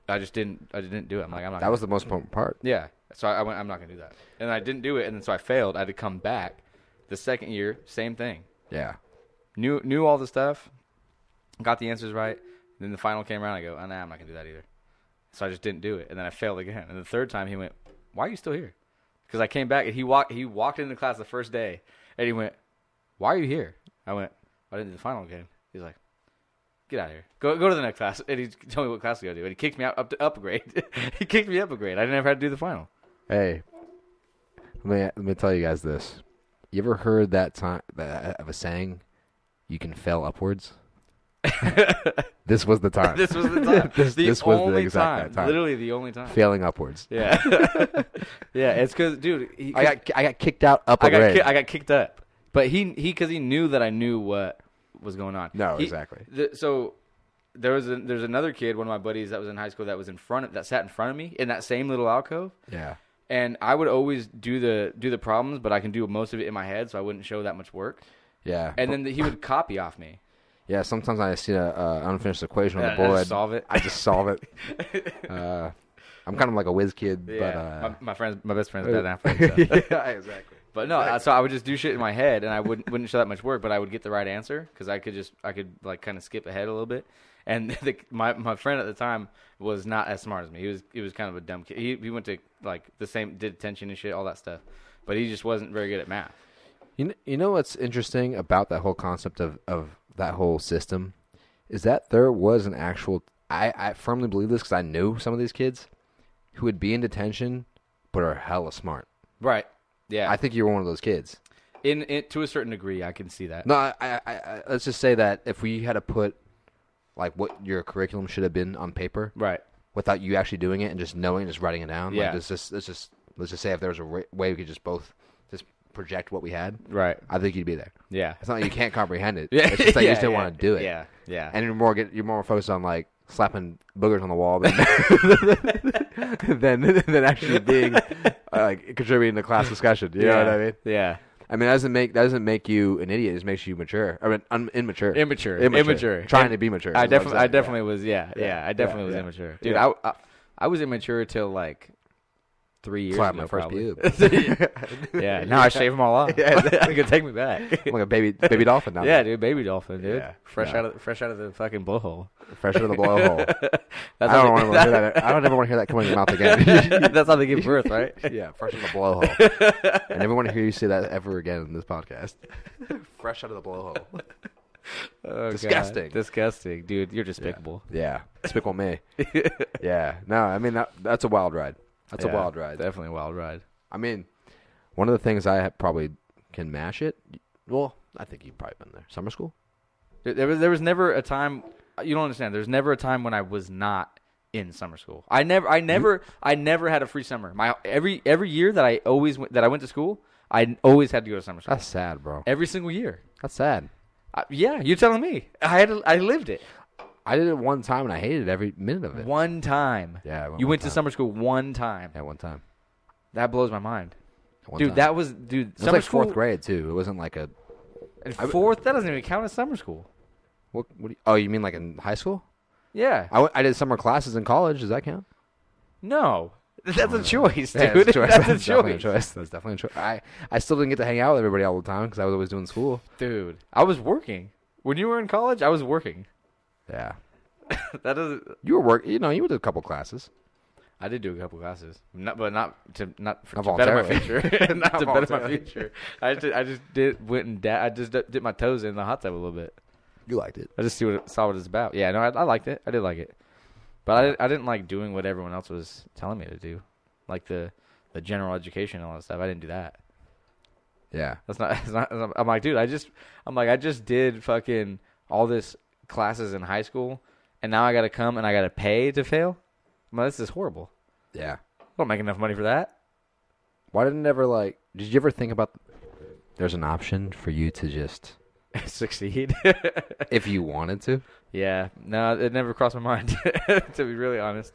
A: I didn't do it. I'm like, I'm not.
B: That was the most important part.
A: Yeah. So I went, I'm not going to do that. And I didn't do it, and then so I failed. I had to come back. The second year, same thing.
B: Yeah.
A: Knew all the stuff, got the answers right. Then the final came around, I go, oh, nah, I'm not going to do that either. So I just didn't do it, and then I failed again. And the third time, he went, why are you still here? Because I came back, and he walked into class the first day, and he went, why are you here? I went, I didn't do the final again. He's like, get out of here. Go to the next class. And he told me what class to go to, and he kicked me out up a grade. He kicked me up a grade. I never had to do the final. Hey,
B: let me tell you guys this. You ever heard that of a saying, you can fail upwards? This was the time.
A: This was the time.
B: This was the exact time.
A: Literally the only time.
B: Failing upwards.
A: Yeah. Yeah, it's because, dude.
B: I got kicked out up a grade.
A: I got kicked up. But because he knew that I knew what was going on.
B: No, exactly.
A: So there's another kid, one of my buddies that was in high school that sat in front of me in that same little alcove.
B: Yeah.
A: And I would always do the problems, but I can do most of it in my head, so I wouldn't show that much work.
B: Yeah.
A: And then he would copy off me.
B: Yeah, sometimes I see an unfinished equation on the board.
A: I just solve it.
B: I just solve it. I'm kind of like a whiz kid.
A: Yeah, but, my best friend's better than so.
B: Yeah, exactly.
A: But no, so I would just do shit in my head, and I wouldn't show that much work, but I would get the right answer because I could like kind of skip ahead a little bit. And my friend at the time was not as smart as me. He was kind of a dumb kid. He went to like the same, did attention and shit, all that stuff, but he just wasn't very good at math.
B: You know what's interesting about that whole concept of that whole system is that there was an actual. I firmly believe this because I knew some of these kids who would be in detention but are hella smart.
A: Right. Yeah.
B: I think you were one of those kids.
A: In to a certain degree, I can see that.
B: No, I let's just say that if we had to put like what your curriculum should have been on paper,
A: right,
B: without you actually doing it and just knowing, just writing it down.
A: Yeah.
B: Like, let's just say if there was a way we could just both just project what we had.
A: Right.
B: I think you'd be there.
A: Yeah.
B: It's not like you can't comprehend it.
A: Yeah.
B: It's just that you just didn't
A: yeah.
B: want to do it.
A: Yeah. Yeah.
B: And you're more focused on like slapping boogers on the wall than actually being like contributing to class discussion. You know what I mean?
A: Yeah.
B: I mean, that doesn't make you an idiot. It just makes you mature. I mean, immature.
A: Immature.
B: Trying to be mature.
A: I definitely was. Yeah. I definitely was immature, dude.
B: Yeah.
A: I was immature till like 3 years
B: Slap
A: ago.
B: my first pube.
A: Yeah. Now I shave them all off.
B: Yeah,
A: You can take me back.
B: I'm like a baby dolphin now.
A: Yeah, dude, baby dolphin, dude.
B: Yeah.
A: Fresh out of the fucking blowhole.
B: Fresh out of the blowhole. I don't ever want to hear that coming out of your mouth again.
A: That's how they give birth, right?
B: Yeah, fresh out of the blowhole. I never want to hear you say that ever again in this podcast. Fresh out of the blowhole.
A: Oh,
B: disgusting.
A: God. Disgusting, dude. You're despicable.
B: Yeah. Despicable me. Yeah. No, I mean that's a wild ride. That's a wild ride.
A: Definitely a wild ride.
B: I mean, one of the things I probably can mash it. Well, I think you've probably been there. Summer school.
A: There was never a time. You don't understand. There's never a time when I was not in summer school. I never had a free summer. Every year that I went to school, I always had to go to summer school.
B: That's sad, bro.
A: Every single year.
B: That's sad.
A: Yeah, you're telling me. I lived it.
B: I did it one time and I hated every minute of it.
A: One time.
B: Yeah.
A: You went to summer school one time.
B: Yeah, one time.
A: That blows my mind.
B: Dude,
A: time. That was It was
B: summer like school, 4th grade too. It wasn't like a.
A: And fourth? That doesn't even count as summer school.
B: What you mean like in high school?
A: Yeah.
B: I did summer classes in college. Does that count?
A: No. That's a choice, dude.
B: Yeah, that's a choice.
A: That's
B: That's definitely a choice. That's definitely a choice. I still didn't get to hang out with everybody all the time because I was always doing school.
A: Dude, I was working. When you were in college, I was working.
B: Yeah.
A: That doesn't.
B: You were working. You did a couple classes.
A: I did do a couple classes, not to better my
B: voluntarily.
A: future. Not to better my
B: voluntarily.
A: future. I just did my toes in the hot tub a little bit.
B: You liked it.
A: I just saw what it's about. Yeah, no, I liked it. I did like it, but I didn't like doing what everyone else was telling me to do, like the general education and all that stuff. I didn't do that.
B: Yeah,
A: It's not. I'm like, dude, I just did fucking all this classes in high school, and now I got to come and I got to pay to fail. Well, this is horrible.
B: yeah.
A: I don't make enough money for that.
B: Why didn't did you ever think about there's an option for you to just
A: Succeed.
B: if you wanted to?
A: Yeah. No, it never crossed my mind, to be really honest.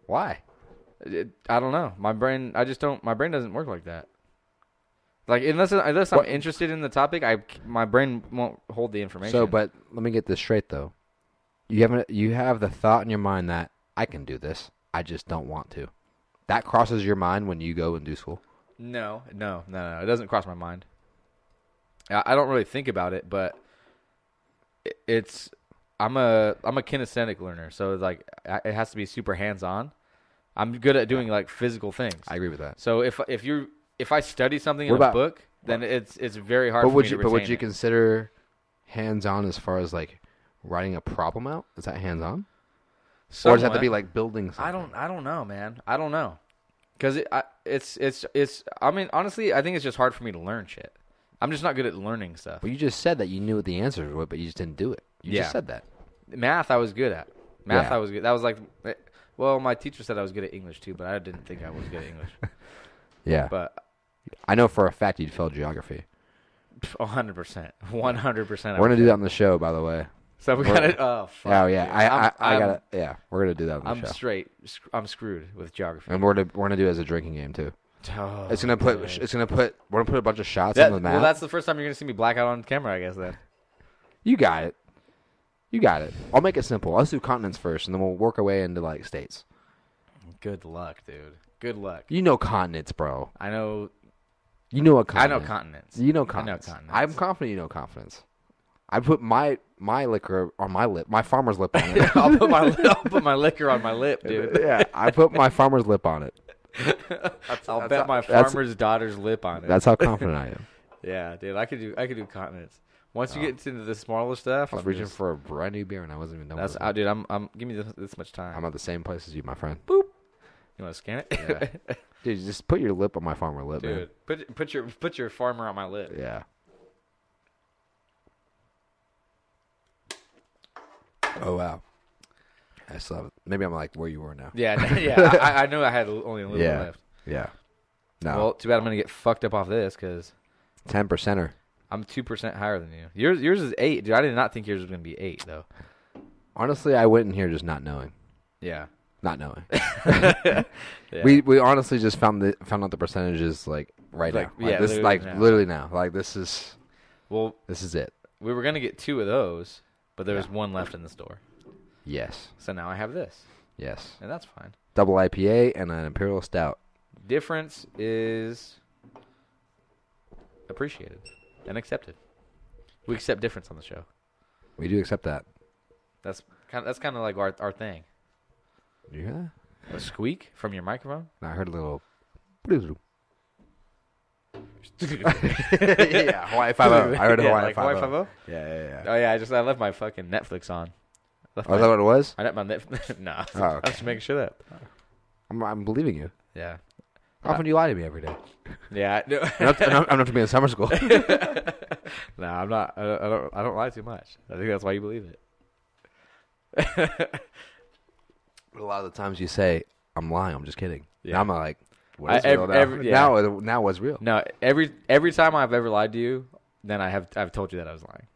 B: Why?
A: I don't know. My brain doesn't work like that. Like, unless I'm interested in the topic, my brain won't hold the information.
B: So, but let me get this straight, though. You have the thought in your mind that I can do this. I just don't want to. That crosses your mind when you go and do school?
A: No. It doesn't cross my mind. I don't really think about it, but I'm a kinesthetic learner, so it's like it has to be super hands-on. I'm good at doing like physical things.
B: I agree with that.
A: So if I study something in a book, then it's very hard for me to retain
B: But would you
A: it.
B: consider hands-on as far as like writing a problem out? Is that hands-on? Or does it have to be like building something?
A: I don't know, man. I don't know. Because I mean, honestly, I think it's just hard for me to learn shit. I'm just not good at learning stuff.
B: Well, you just said that you knew what the answers were, but you just didn't do it. You just said that.
A: Math, I was good at. Math,
B: Yeah.
A: I was good. That was like, well, my teacher said I was good at English too, but I didn't think I was good at English.
B: Yeah.
A: But
B: I know for a fact you'd fail geography.
A: 100%. 100%.
B: We're going to do that on the show, by the way.
A: So we got to, oh, fuck.
B: Oh, yeah.
A: Dude.
B: I got to, yeah. We're going to do that on the show.
A: I'm screwed with geography.
B: And we're gonna do it as a drinking game, too. Oh, it's gonna put. We're gonna put a bunch of shots on the map.
A: Well, that's the first time you're gonna see me black out on camera, I guess. Then.
B: You got it. I'll make it simple. Let's do continents first, and then we'll work our way into like states.
A: Good luck, dude. Good luck.
B: You know continents, bro.
A: I know.
B: You know a continent.
A: I know continents.
B: You know continents. I'm confident you know confidence. I put my liquor on my lip, my farmer's lip on it.
A: I'll put my liquor on my lip, dude.
B: Yeah, I put my farmer's lip on it.
A: I'll bet my farmer's daughter's lip on it.
B: That's how confident I am.
A: Yeah, dude. I could do continents. Once you get into the smaller stuff,
B: I was reaching for a brand new beer and I wasn't even done with it.
A: Dude, I'm give me this much time.
B: I'm at the same place as you, my friend.
A: Boop. You want to scan it?
B: Yeah. Dude, just put your lip on my farmer lip,
A: dude, man. Put your farmer on my lip.
B: Yeah. Oh wow. I still have it. Maybe I'm like where you were now.
A: Yeah, I know I had only a little bit left.
B: Yeah. No.
A: Well, too bad I'm gonna get fucked up off this because
B: 10%er.
A: I'm 2% higher than you. Yours is 8, dude. I did not think yours was gonna be 8 though.
B: Honestly, I went in here just not knowing.
A: Yeah.
B: Not knowing.
A: Yeah.
B: We honestly just found out the percentages like right now. Literally now. Like this is it.
A: We were gonna get 2 of those, but there was one left in the store.
B: Yes.
A: So now I have this.
B: Yes.
A: And that's fine.
B: Double IPA and an Imperial Stout.
A: Difference is appreciated and accepted. We accept difference on the show.
B: We do accept that.
A: That's kind of like our thing.
B: You hear that?
A: A squeak from your microphone?
B: No, I heard a little. Yeah, Hawaii 5-0. I heard Hawaii 5-0.
A: Hawaii 5-0?
B: Yeah.
A: Oh yeah, I left my fucking Netflix on.
B: Is that what it was?
A: I left my Netflix. Nah.
B: Oh, okay.
A: I'm just making sure that.
B: I'm believing you.
A: Yeah.
B: How often do you lie to me every day?
A: Yeah. No.
B: I'm not to be in summer school.
A: No, I'm not. I don't lie too much. I think that's why you believe it.
B: But a lot of the times you say, I'm lying, I'm just kidding.
A: Yeah.
B: Now I'm like, what is real now? Now what's real?
A: No, every time I've ever lied to you, then I've told you that I was lying.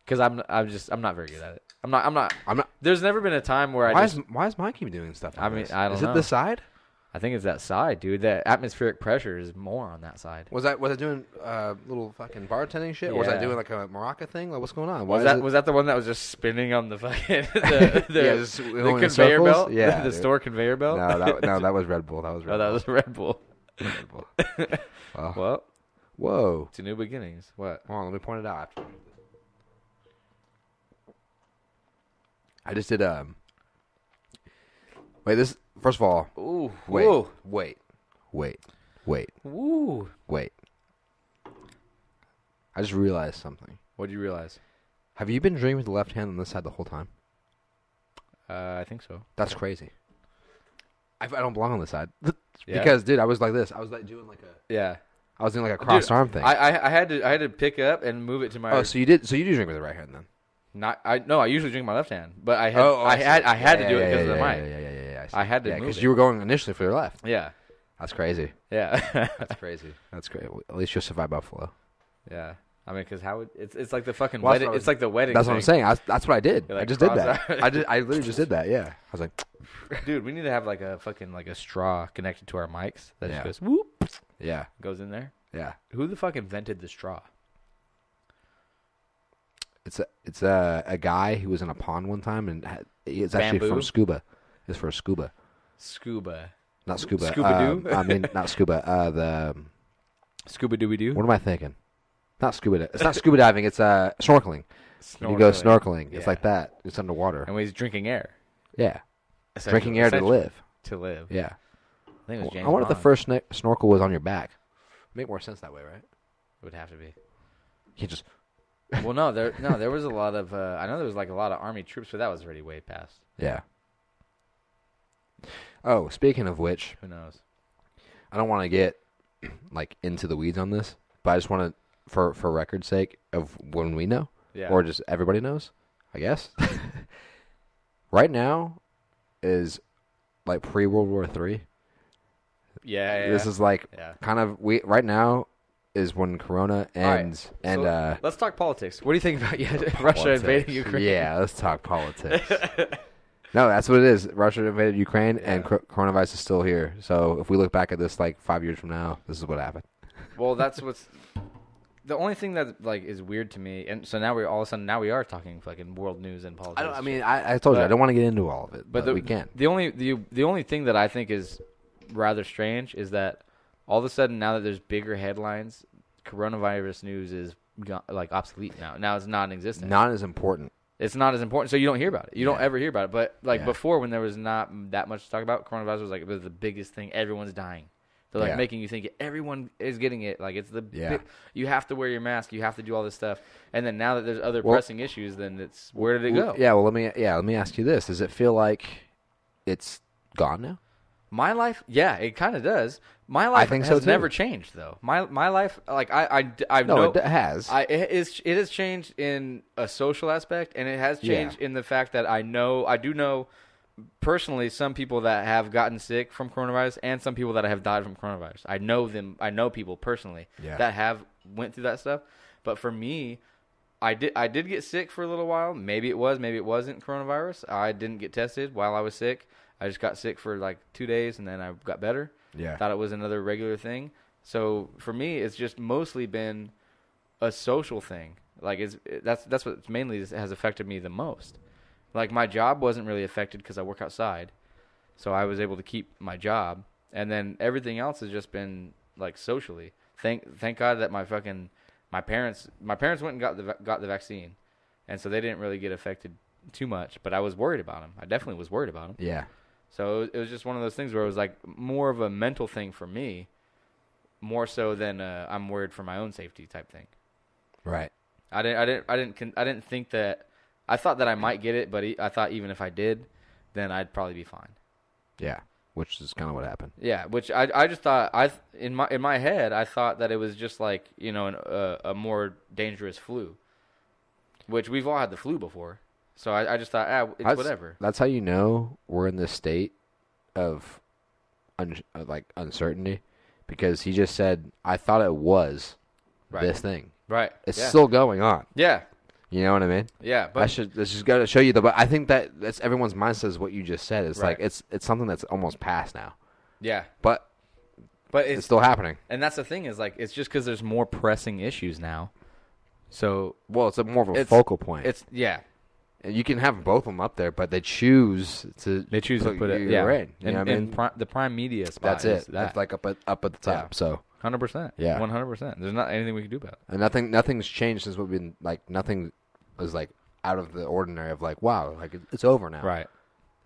A: Because I'm not very good at it. I'm not. There's never been a time where
B: why is Mike keep doing stuff like this?
A: I don't know.
B: Is it the side?
A: I think it's that side, dude. The atmospheric pressure is more on that side.
B: Was I doing little fucking bartending shit? Or was I doing like a maraca thing? Like what's going on?
A: Was that the one that was just spinning on the fucking the conveyor belt?
B: Yeah,
A: the store conveyor belt.
B: No, that was Red Bull. That was
A: Red Bull.
B: Red Bull.
A: Well,
B: whoa.
A: To new beginnings. What?
B: Hold on, let me point it out after. I just did Wait, this first of all.
A: Ooh.
B: Wait.
A: Ooh.
B: Wait.
A: Ooh.
B: Wait. I just realized something.
A: What did you realize?
B: Have you been drinking with the left hand on this side the whole time?
A: I think so.
B: That's crazy. I don't belong on this side. Because, dude, I was like this. I was like doing like a.
A: Yeah.
B: I was doing like a cross arm thing.
A: I had to pick up and move it to my.
B: Oh, so you do drink with the right hand then?
A: I usually drink my left hand, but I had to do it because of the mic.
B: Yeah.
A: I had to move
B: because
A: it.
B: you were going initially for your left.
A: Yeah.
B: That's crazy.
A: Yeah.
B: That's crazy. That's great. At least you'll survive Buffalo.
A: Yeah. I mean, because it's like the fucking wedding. It's like the wedding.
B: That's
A: thing.
B: what I'm saying. That's what I did.
A: Like
B: I just did that. I literally just did that. Yeah. I was like,
A: dude, we need to have like a fucking like a straw connected to our mics that just goes whoop.
B: Yeah.
A: Goes in there.
B: Yeah.
A: Who the fuck invented the straw?
B: It's a guy who was in a pond one time and it's actually from scuba. It's for scuba.
A: Scuba.
B: Not scuba.
A: Scuba-doo?
B: I mean, not scuba. The
A: Scuba-dooby-doo?
B: What am I thinking? Not scuba. It's not scuba diving. It's snorkeling. You go snorkeling. Yeah. It's like that. It's underwater.
A: And when he's drinking air.
B: Yeah. Drinking air to live.
A: To live.
B: Yeah.
A: I think it was James
B: I wonder if
A: Bond.
B: the first snorkel was on your back. Make more sense that way, right?
A: It would have to be.
B: You just.
A: Well, no, there was a lot of. I know there was like a lot of army troops, but that was already way past.
B: Yeah. Oh, speaking of which,
A: who knows?
B: I don't want to get like into the weeds on this, but I just want to, for record's sake, of when we know, or just everybody knows, I guess. Right now is like pre-World War III.
A: Yeah.
B: This is like kind of right now is when Corona ends, right. And
A: so let's talk politics. What do you think about Russia invading Ukraine?
B: Yeah, let's talk politics. No, that's what it is. Russia invaded Ukraine, and coronavirus is still here. So if we look back at this like 5 years from now, this is what happened.
A: Well, that's what's the only thing that like is weird to me. And so now all of a sudden we are talking fucking world news and politics.
B: I told you I don't want to get into all of it, but we can.
A: The only thing that I think is rather strange is that all of a sudden now that there's bigger headlines, coronavirus news is like obsolete now. Now it's not in existence.
B: Not as important.
A: It's not as important, so you don't hear about it. You don't ever hear about it. But like before, when there was not that much to talk about, coronavirus was the biggest thing. Everyone's dying. They're like making you think everyone is getting it. Like it's you have to wear your mask. You have to do all this stuff. And then now that there's other pressing issues, then it's where did it go?
B: Yeah. Well, let me ask you this: does it feel like it's gone now?
A: My life, it kind of does. My life has never changed, though. My life, like
B: it has.
A: It has changed in a social aspect, and it has changed in the fact that I do know personally some people that have gotten sick from coronavirus, and some people that have died from coronavirus. I know them. I know people personally that have went through that stuff. But for me, I did get sick for a little while. Maybe it was, maybe it wasn't coronavirus. I didn't get tested while I was sick. I just got sick for like 2 days, and then I got better. Yeah. Thought it was another regular thing. So for me, it's just mostly been a social thing. Like that's what mainly has affected me the most. Like my job wasn't really affected because I work outside, so I was able to keep my job. And then everything else has just been like socially. Thank God that my parents went and got the vaccine, and so they didn't really get affected too much. But I was worried about them. I definitely was worried about them.
B: Yeah.
A: So it was just one of those things where it was like more of a mental thing for me, more so than I'm worried for my own safety type thing.
B: Right.
A: I didn't think that. I thought that I might get it, but I thought even if I did, then I'd probably be fine.
B: Yeah, which is kind of what happened.
A: Yeah, which I just thought in my head I thought that it was just like a more dangerous flu, which we've all had the flu before. So I just thought, it's whatever.
B: That's how you know we're in this state of uncertainty, because he just said, I thought it was this thing.
A: Right.
B: It's still going on.
A: Yeah.
B: You know what I mean?
A: Yeah. But
B: this just got to show you but I think that's everyone's mindset is what you just said. It's like it's something that's almost past now.
A: Yeah.
B: But it's still happening.
A: And that's the thing is like it's just because there's more pressing issues now. So
B: it's more of a focal point. And you can have both of them up there, but they choose to put it.
A: Yeah,
B: right.
A: And the prime media spot.
B: That's it. That's like up at the top. Yeah. So
A: 100%. Yeah, 100%. There's not anything we can do about it.
B: And nothing's changed since we've been like nothing was like out of the ordinary of like wow like it's over now.
A: Right.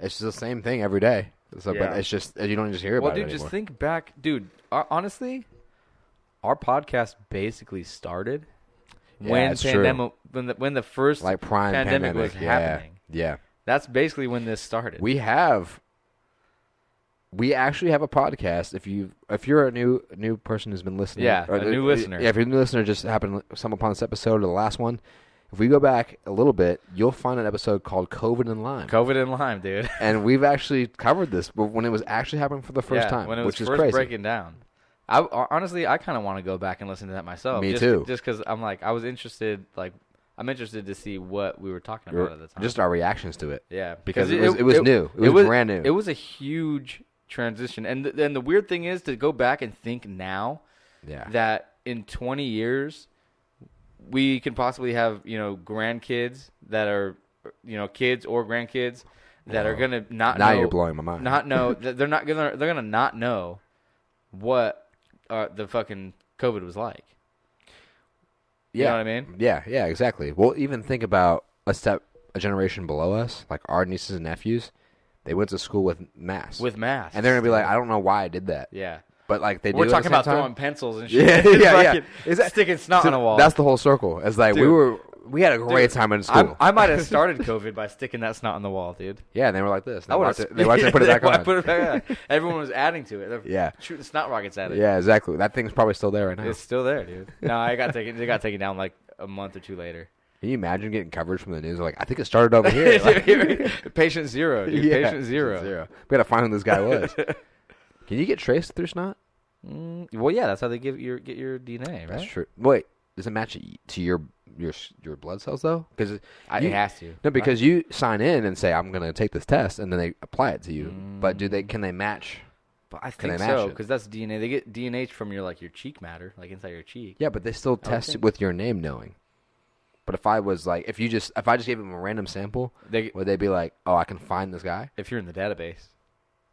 B: It's just the same thing every day. So but it's just you don't just hear about it anymore.
A: Well, dude, just think back, dude. Honestly, our podcast basically started. When the first
B: like prime
A: pandemic was happening.
B: Yeah.
A: That's basically when this started.
B: We actually have a podcast. If you're a new person who's been listening.
A: Yeah, a new listener.
B: Yeah, if you're a new listener, just happened to stumble upon this episode or the last one. If we go back a little bit, you'll find an episode called COVID and Lyme.
A: COVID and Lyme, dude.
B: And we've actually covered this when it was actually happening for the first time,
A: when it was
B: which is
A: first
B: crazy.
A: Breaking down. Honestly, I kind of want to go back and listen to that myself.
B: Me too.
A: Just because I'm like, I'm interested to see what we were talking about at the time.
B: Just our reactions to it.
A: Yeah.
B: Because it was new. It was brand new.
A: It was a huge transition. And then the weird thing is to go back and think now that in 20 years, we can possibly have, grandkids that are, kids or grandkids that are going to not know.
B: Now you're blowing my mind.
A: Not know. They're going to not know what the fucking COVID was like. You know what I mean?
B: Yeah, exactly. Well, even think about a generation below us, like our nieces and nephews. They went to school with masks.
A: And they're
B: going to be like, I don't know why I did that.
A: Yeah.
B: But like they do.
A: We're talking about throwing pencils and shit.
B: Yeah.
A: Sticking snot on a wall.
B: That's the whole circle. It's like we had a great time in school.
A: I might have started COVID by sticking that snot on the wall, dude.
B: Yeah, and they were like this. They watched it put it back on.
A: Everyone was adding to it.
B: They're
A: shooting snot rockets at it.
B: Yeah, exactly. That thing's probably still there right now.
A: It's still there, dude. No, it got taken down like a month or two later.
B: Can you imagine getting coverage from the news? Like, I think it started over here.
A: Patient zero, dude.
B: Yeah,
A: Patient zero.
B: We got to find who this guy was. Can you get traced through snot?
A: Well, yeah, that's how they get your DNA, right?
B: That's true. Wait, does it match to your blood cells though? Because
A: it has to.
B: No, because you sign in and say I'm going to take this test, and then they apply it to you. But can they match?
A: But I think so, because that's DNA. They get DNA from your cheek matter, like inside your cheek.
B: Yeah, but they still test it with your name knowing. But if I just gave them a random sample, would they be like, oh, I can find this guy?
A: If you're in the database,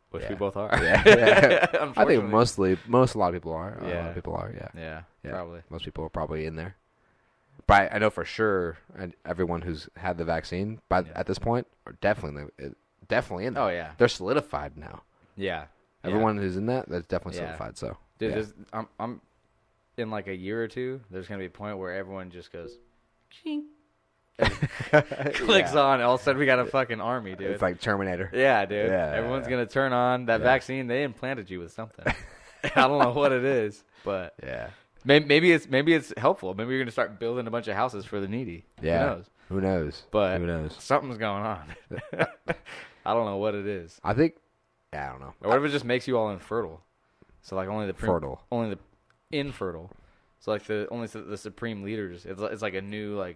A: which we both are.
B: Yeah. I think most a lot of people are.
A: Yeah.
B: A lot of people are,
A: yeah. Probably.
B: Most people are probably in there. But I know for sure everyone who's had the vaccine at this point are definitely in there.
A: Oh, yeah.
B: They're solidified now.
A: Yeah.
B: Everyone who's in that's definitely solidified. So,
A: dude, I'm in like a year or two. There's gonna be a point where everyone just goes, ching, clicks on. All of a sudden, we got a fucking army, dude.
B: It's like Terminator.
A: Yeah, dude. Yeah, everyone's gonna turn on that vaccine. They implanted you with something. I don't know what it is, but maybe it's helpful. Maybe you're gonna start building a bunch of houses for the needy.
B: Yeah, who knows?
A: But who knows? Something's going on. I don't know what it is.
B: I think. I don't know.
A: Or what if it just makes you all infertile? So like only the infertile. So like the supreme leaders. It's like a new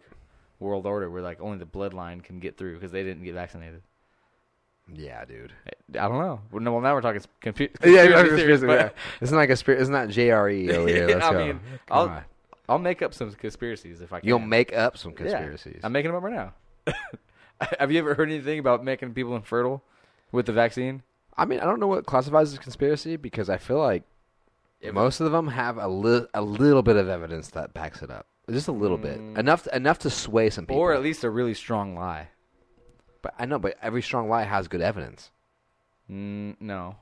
A: world order where only the bloodline can get through because they didn't get vaccinated.
B: Yeah, dude.
A: I don't know. Well, now we're talking conspiracy
B: theories. Yeah. It's not JRE over here. Let's go.
A: Mean, I'll make up some conspiracies if I can.
B: You'll make up some conspiracies.
A: Yeah, I'm making them up right now. Have you ever heard anything about making people infertile with the vaccine?
B: I mean, I don't know what classifies as conspiracy because I feel like most of them have a little bit of evidence that backs it up. Just a little bit. Enough to sway some people.
A: Or at least a really strong lie.
B: But I know, but every strong lie has good evidence.
A: No.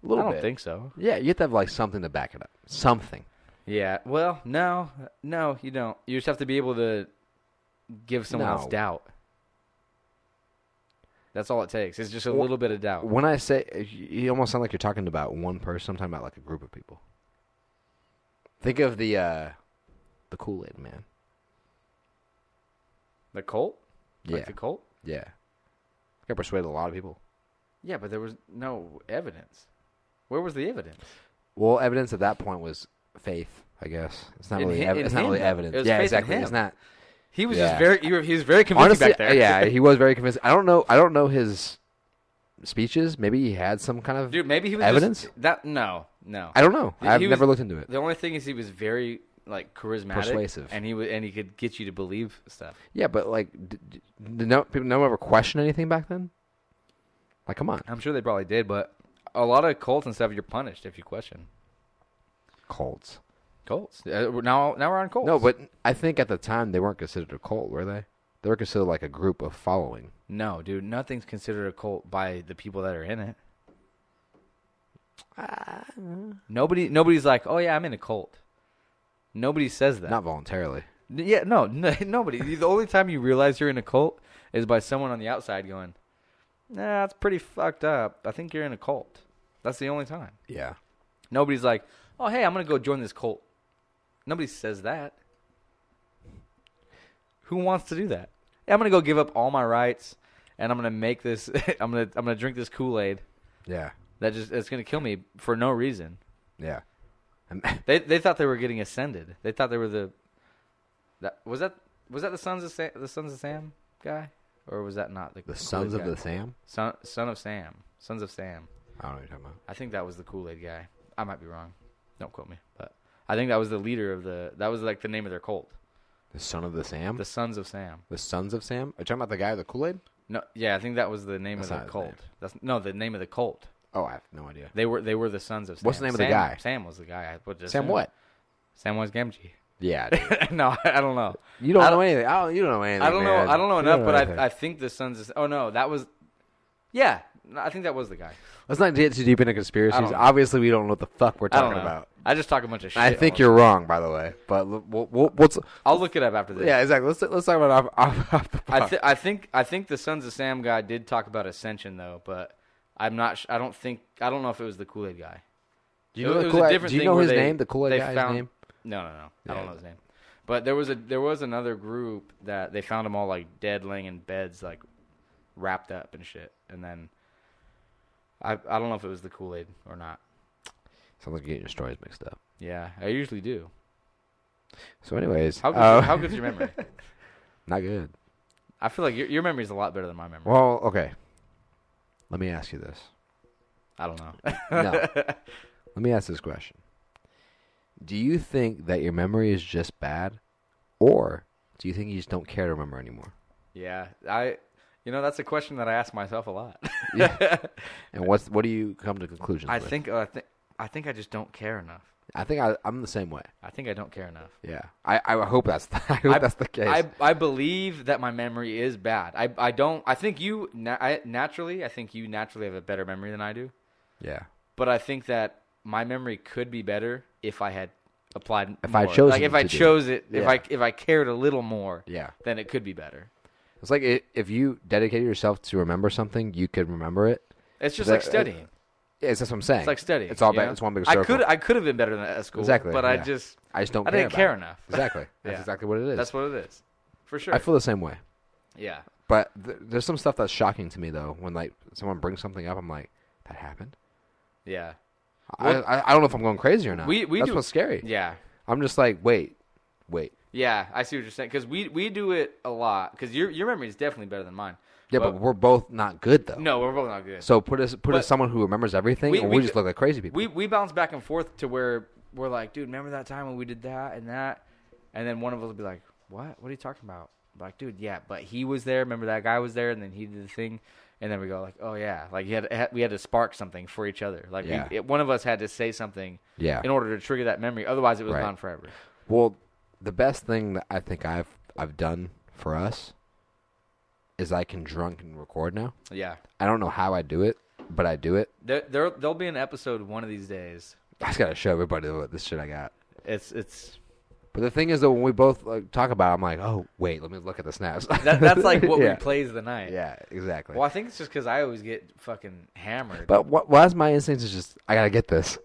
B: A little bit.
A: I don't think so.
B: Yeah, you have to have something to back it up. Something.
A: Yeah. Well, no, you don't. You just have to be able to give someone else doubt. That's all it takes. It's just a little bit of doubt.
B: When I say, you almost sound like you're talking about one person. I'm talking about a group of people. Think of the Kool-Aid man.
A: The cult?
B: Yeah.
A: The cult?
B: Yeah. I persuaded a lot of people.
A: Yeah, but there was no evidence. Where was the evidence?
B: Well, evidence at that point was faith, I guess. It's not really evidence. Yeah, exactly. It's not.
A: He was just very. He was very convincing. Honestly, back there.
B: Yeah, he was very convincing. I don't know his speeches. Maybe he had some kind of
A: maybe he was
B: evidence.
A: No.
B: I don't know. I've never looked into it.
A: The only thing is he was very charismatic,
B: persuasive,
A: and he could get you to believe stuff.
B: Yeah, but did no one ever question anything back then? Come on.
A: I'm sure they probably did, but a lot of cults and stuff, you're punished if you question.
B: Cults.
A: Now we're on cults.
B: No, but I think at the time they weren't considered a cult, were they? They were considered a group of following.
A: No, dude, nothing's considered a cult by the people that are in it. Nobody's like, oh yeah, I'm in a cult. Nobody says that.
B: Not voluntarily.
A: Yeah, no, nobody. The only time you realize you're in a cult is by someone on the outside going, nah, that's pretty fucked up. I think you're in a cult. That's the only time.
B: Yeah.
A: Nobody's like, oh, hey, I'm going to go join this cult. Nobody says that. Who wants to do that? Hey, I'm going to go give up all my rights, and I'm going to make this. I'm going to drink this Kool-Aid.
B: Yeah.
A: It's going to kill me for no reason.
B: Yeah.
A: They thought they were getting ascended. They thought they were was that the Sons of Sam guy, or was that not the
B: Sons of the Sam?
A: Son of Sam. Sons of Sam.
B: I don't know what you're talking about.
A: I think that was the Kool-Aid guy. I might be wrong. Don't quote me, but I think that was the leader of that was the name of their cult.
B: The Son of the Sam?
A: The Sons of Sam.
B: The Sons of Sam? Are you talking about the guy with the Kool-Aid?
A: No, yeah, I think that was the name of the cult. The name of the cult.
B: Oh, I have no idea.
A: They were the Sons of Sam.
B: What's the name of the guy?
A: Sam was the guy.
B: Sam what?
A: Samwise Gamgee.
B: Yeah.
A: No, I don't know.
B: You don't know anything. You don't know anything.
A: I don't know.
B: Man.
A: I don't know enough, but I think the Sons of. Oh no, that was. Yeah, I think that was the guy.
B: Let's not get too deep into conspiracies. Obviously, we don't know what the fuck we're talking about.
A: I just talk a bunch of shit.
B: I think you're wrong, by the way. But
A: I'll look it up after this.
B: Yeah, exactly. Let's talk about off the pod.
A: I think the Sons of Sam guy did talk about ascension though, but I'm not. I don't know if it was the Kool-Aid guy.
B: Do you know his name? The Kool-Aid guy's name?
A: No. I don't know his name. But there was another group that they found them all dead, laying in beds, wrapped up and shit. And then I don't know if it was the Kool-Aid or not.
B: Sounds like you're getting your stories mixed up.
A: Yeah, I usually do.
B: So, anyways,
A: how good's your memory?
B: Not good.
A: I feel like your memory is a lot better than my memory.
B: Well, okay. Let me ask you this.
A: I don't know.
B: No. Let me ask this question. Do you think that your memory is just bad, or do you think you just don't care to remember anymore?
A: Yeah, that's a question that I ask myself a lot.
B: Yeah. And what do you come to conclusions with?
A: I think I just don't care enough.
B: I think I'm the same way.
A: I think I don't care enough.
B: Yeah. I hope that's the case.
A: I believe that my memory is bad. I think you naturally have a better memory than I do.
B: Yeah.
A: But I think that my memory could be better if I had applied
B: if
A: more.
B: I chose
A: like if I chose it,
B: yeah.
A: if I cared a little more,
B: yeah,
A: then it could be better.
B: It's like if you dedicated yourself to remember something, you could remember it.
A: It's just like studying.
B: Yeah, that's what I'm saying.
A: It's like studying.
B: It's all bad. It's one big circle.
A: I could have been better than that at school.
B: Exactly.
A: But
B: yeah.
A: I
B: didn't
A: care enough.
B: Exactly. That's exactly what it is.
A: That's what it is. For sure.
B: I feel the same way.
A: Yeah.
B: But there's some stuff that's shocking to me though. When like someone brings something up, I'm like, that happened.
A: Yeah.
B: Well, I don't know if I'm going crazy or not. That's what's scary.
A: Yeah.
B: I'm just like, wait.
A: Yeah, I see what you're saying. Because we do it a lot. Because your memory is definitely better than mine.
B: Yeah, but we're both not good though.
A: No, we're both not good.
B: So put us someone who remembers everything, and we just look like crazy people.
A: We bounce back and forth to where we're like, dude, remember that time when we did that, and then one of us will be like, what? What are you talking about? I'm like, dude, yeah, but he was there. Remember that guy was there, and then he did the thing, and then we go like, oh yeah, like we had to spark something for each other. Like one of us had to say something, in order to trigger that memory. Otherwise, it was gone forever.
B: Well, the best thing that I think I've done for us is I can drunk and record now. Yeah. I don't know how I do it, but I do it.
A: There'll be an episode one of these days.
B: I just gotta show everybody what this shit I got.
A: It's.
B: But the thing is, though, when we both talk about it, I'm like, oh, wait, let me look at the snaps.
A: That's like what replays the night.
B: Yeah, exactly.
A: Well, I think it's just because I always get fucking hammered.
B: But that's my instinct is just, I gotta get this.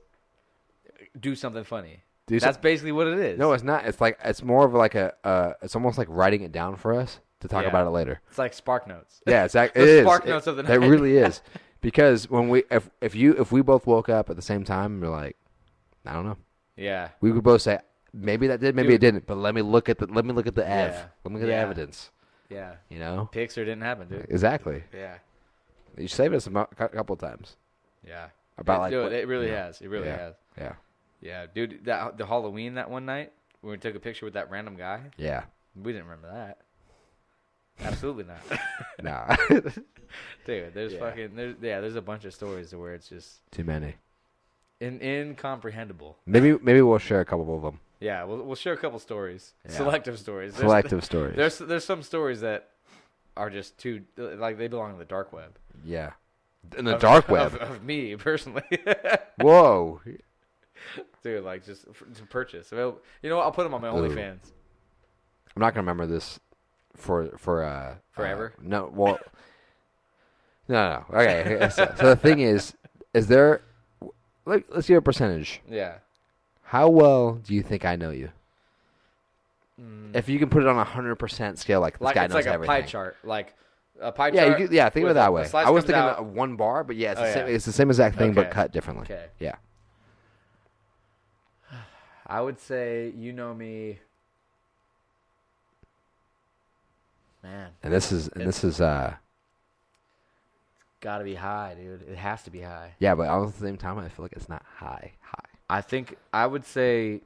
A: Do something funny. That's basically what it is.
B: No, it's not. It's like it's more of like it's almost like writing it down for us to talk about it later.
A: It's like Spark Notes.
B: Yeah, exactly. It is.
A: Spark Notes of the night.
B: It really is. Because when if we both woke up at the same time, we're like, I don't know. Yeah. We would both say, maybe that did, maybe it didn't. But let me look at the ev. Let me look at the evidence. Yeah. You know?
A: Pixar didn't happen, dude.
B: Exactly.
A: Yeah.
B: You saved us a couple of times.
A: Yeah.
B: About
A: it really has. It really has.
B: Yeah.
A: Yeah, dude. The Halloween that one night when we took a picture with that random guy. Yeah. We didn't remember that. Absolutely not.
B: Nah.
A: Dude, there's there's a bunch of stories where it's just
B: too many.
A: Incomprehensible.
B: Maybe we'll share a couple of them.
A: Yeah, we'll share a couple stories. Yeah. Selective stories.
B: Stories.
A: There's some stories that are just too like they belong in the dark web.
B: Yeah. In the dark web
A: of me personally.
B: Whoa.
A: Dude, like just to purchase. So, you know what? I'll put them on my OnlyFans.
B: I'm not gonna remember this for
A: forever.
B: No, well, no. Okay, so the thing is there? Let's give a percentage. Yeah. How well do you think I know you? If you can put it on 100% scale, like this guy knows everything.
A: Like a pie chart, like a pie chart.
B: Think of it that way. I was thinking of one bar, but yeah, it's the same exact thing, but cut differently. Okay. Yeah.
A: I would say you know me, man.
B: And this is
A: got to be high, dude. It has to be high.
B: Yeah, but at the same time, I feel like it's not high.
A: I think I would say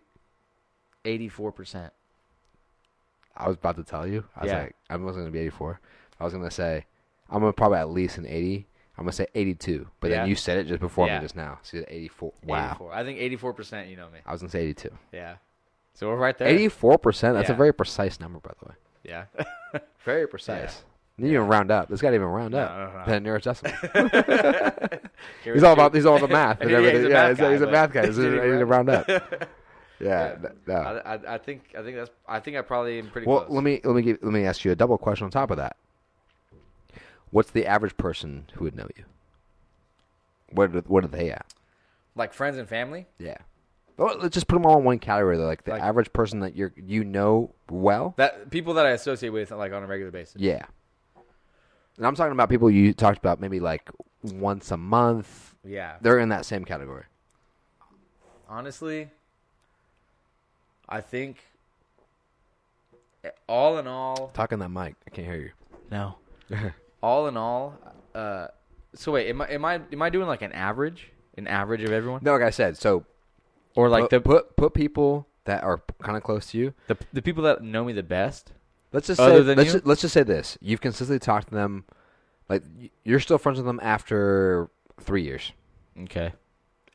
A: 84%.
B: I was about to tell you. I was like, I wasn't going to be 84. I was going to say, I'm going to probably at least an 80. I'm going to say 82. But then you said it just before me just now. So you said 84. Wow.
A: 84. I think 84% you know me.
B: I was going to say 82.
A: Yeah. So we're right there.
B: 84%? That's a very precise number, by the way.
A: Yeah.
B: Very precise. You didn't even round up. This guy didn't even round up.
A: No.
B: Then nearest decimal. He's all about the math and everything. He's a math guy. He's ready to round up. Yeah. No.
A: I think I probably am pretty
B: close.
A: Well,
B: let me ask you a double question on top of that. What's the average person who would know you? What are they at?
A: Like friends and family?
B: Yeah. Well, let's just put them all in one category. Like the average person that you know well.
A: That people that I associate with like on a regular basis.
B: Yeah. And I'm talking about people you talked about maybe like once a month.
A: Yeah.
B: They're in that same category.
A: Honestly, I think all in all,
B: talk in that mic. I can't hear you.
A: No. All in all, so wait, am I doing like an average of everyone?
B: No, like I said, so
A: or like
B: put people that are kind of close to you,
A: the people that know me the best.
B: Let's just say this: you've consistently talked to them, like you're still friends with them after 3 years.
A: Okay.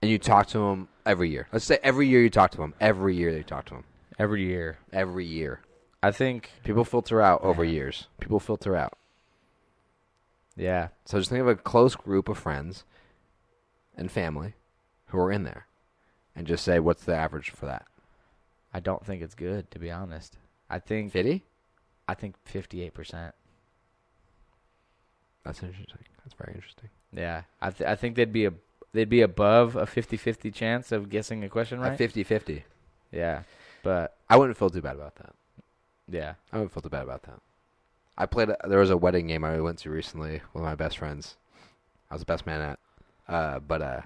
B: And you talk to them every year. Let's say every year you talk to them. Every year you talk to them.
A: Every year.
B: Every year.
A: I think
B: people filter out over years. People filter out.
A: Yeah.
B: So just think of a close group of friends and family who are in there, and just say, what's the average for that?
A: I don't think it's good, to be honest. I think
B: 50.
A: I think 58%.
B: That's interesting. That's very interesting.
A: Yeah, I think they'd be above a 50-50 chance of guessing a question right.
B: 50-50.
A: Yeah, but
B: I wouldn't feel too bad about that.
A: Yeah,
B: I wouldn't feel too bad about that. There was a wedding game I went to recently with my best friends. I was the best man at, but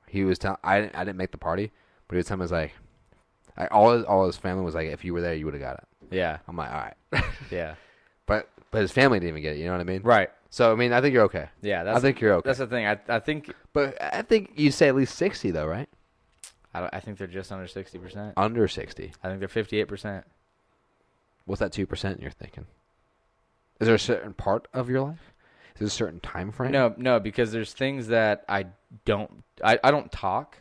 B: he was telling. I didn't make the party, but he was telling me, like, all his family was like, if you were there, you would have got it.
A: Yeah,
B: I'm like, all right.
A: Yeah,
B: but his family didn't even get it. You know what I mean?
A: Right.
B: So I mean, I think you're okay.
A: Yeah,
B: I think you're okay.
A: That's the thing. I think,
B: but I think you say at least 60 though, right?
A: I think they're just under 60%.
B: Under 60.
A: I think they're 58%.
B: What's that 2% you're thinking? Is there a certain part of your life? Is there a certain time frame?
A: No, because there's things that I don't talk.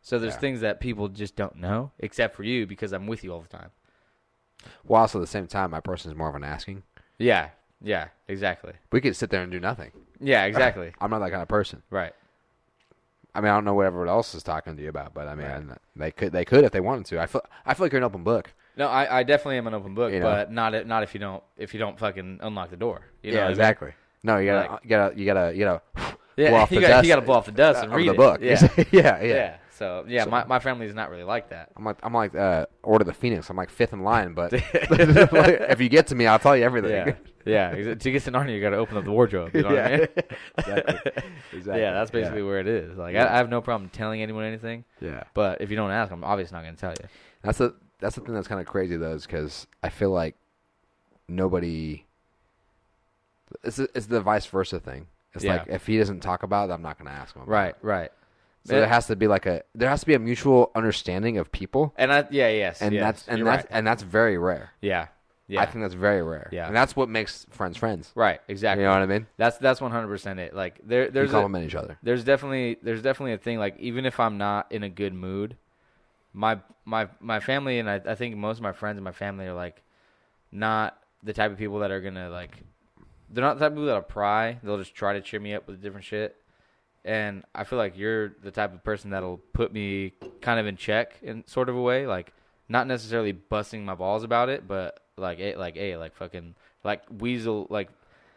A: So there's things that people just don't know, except for you, because I'm with you all the time.
B: Well, also at the same time, my person is more of an asking.
A: Yeah, exactly.
B: We could sit there and do nothing.
A: Yeah, exactly.
B: I'm not that kind of person.
A: Right.
B: I mean, I don't know what everyone else is talking to you about, but I mean, they could if they wanted to. I feel like you're an open book.
A: No, I definitely am an open book,
B: you know?
A: But not if you don't fucking unlock the door. You know
B: exactly. No, you gotta blow off the
A: dust.
B: You
A: gotta blow off the dust and read
B: the book.
A: Yeah.
B: yeah.
A: So my family is not really like that.
B: I'm like Order of the Phoenix. I'm like fifth in line, but if you get to me, I'll tell you everything.
A: Yeah. To get to Narnia, you got to open up the wardrobe. You know what I mean?
B: Exactly.
A: Yeah, that's basically where it is. Like I have no problem telling anyone anything.
B: Yeah.
A: But if you don't ask, I'm obviously not going to tell you.
B: That's the thing that's kind of crazy though, is because I feel like nobody. It's the vice versa thing. It's like if he doesn't talk about it, I'm not going to ask him.
A: Right.
B: So there has to be a mutual understanding of people.
A: And
B: that's very rare.
A: Yeah.
B: I think that's very rare.
A: Yeah.
B: And that's what makes friends friends.
A: Right, exactly.
B: You know what I mean?
A: That's 100% it. Like there's
B: you compliment each other.
A: There's definitely a thing, like even if I'm not in a good mood, my family and I think most of my friends and my family are like not the type of people that are gonna like, they're not the type of people that'll pry. They'll just try to cheer me up with different shit. And I feel like you're the type of person that'll put me kind of in check in sort of a way, like not necessarily busting my balls about it, but like fucking like Weasel, like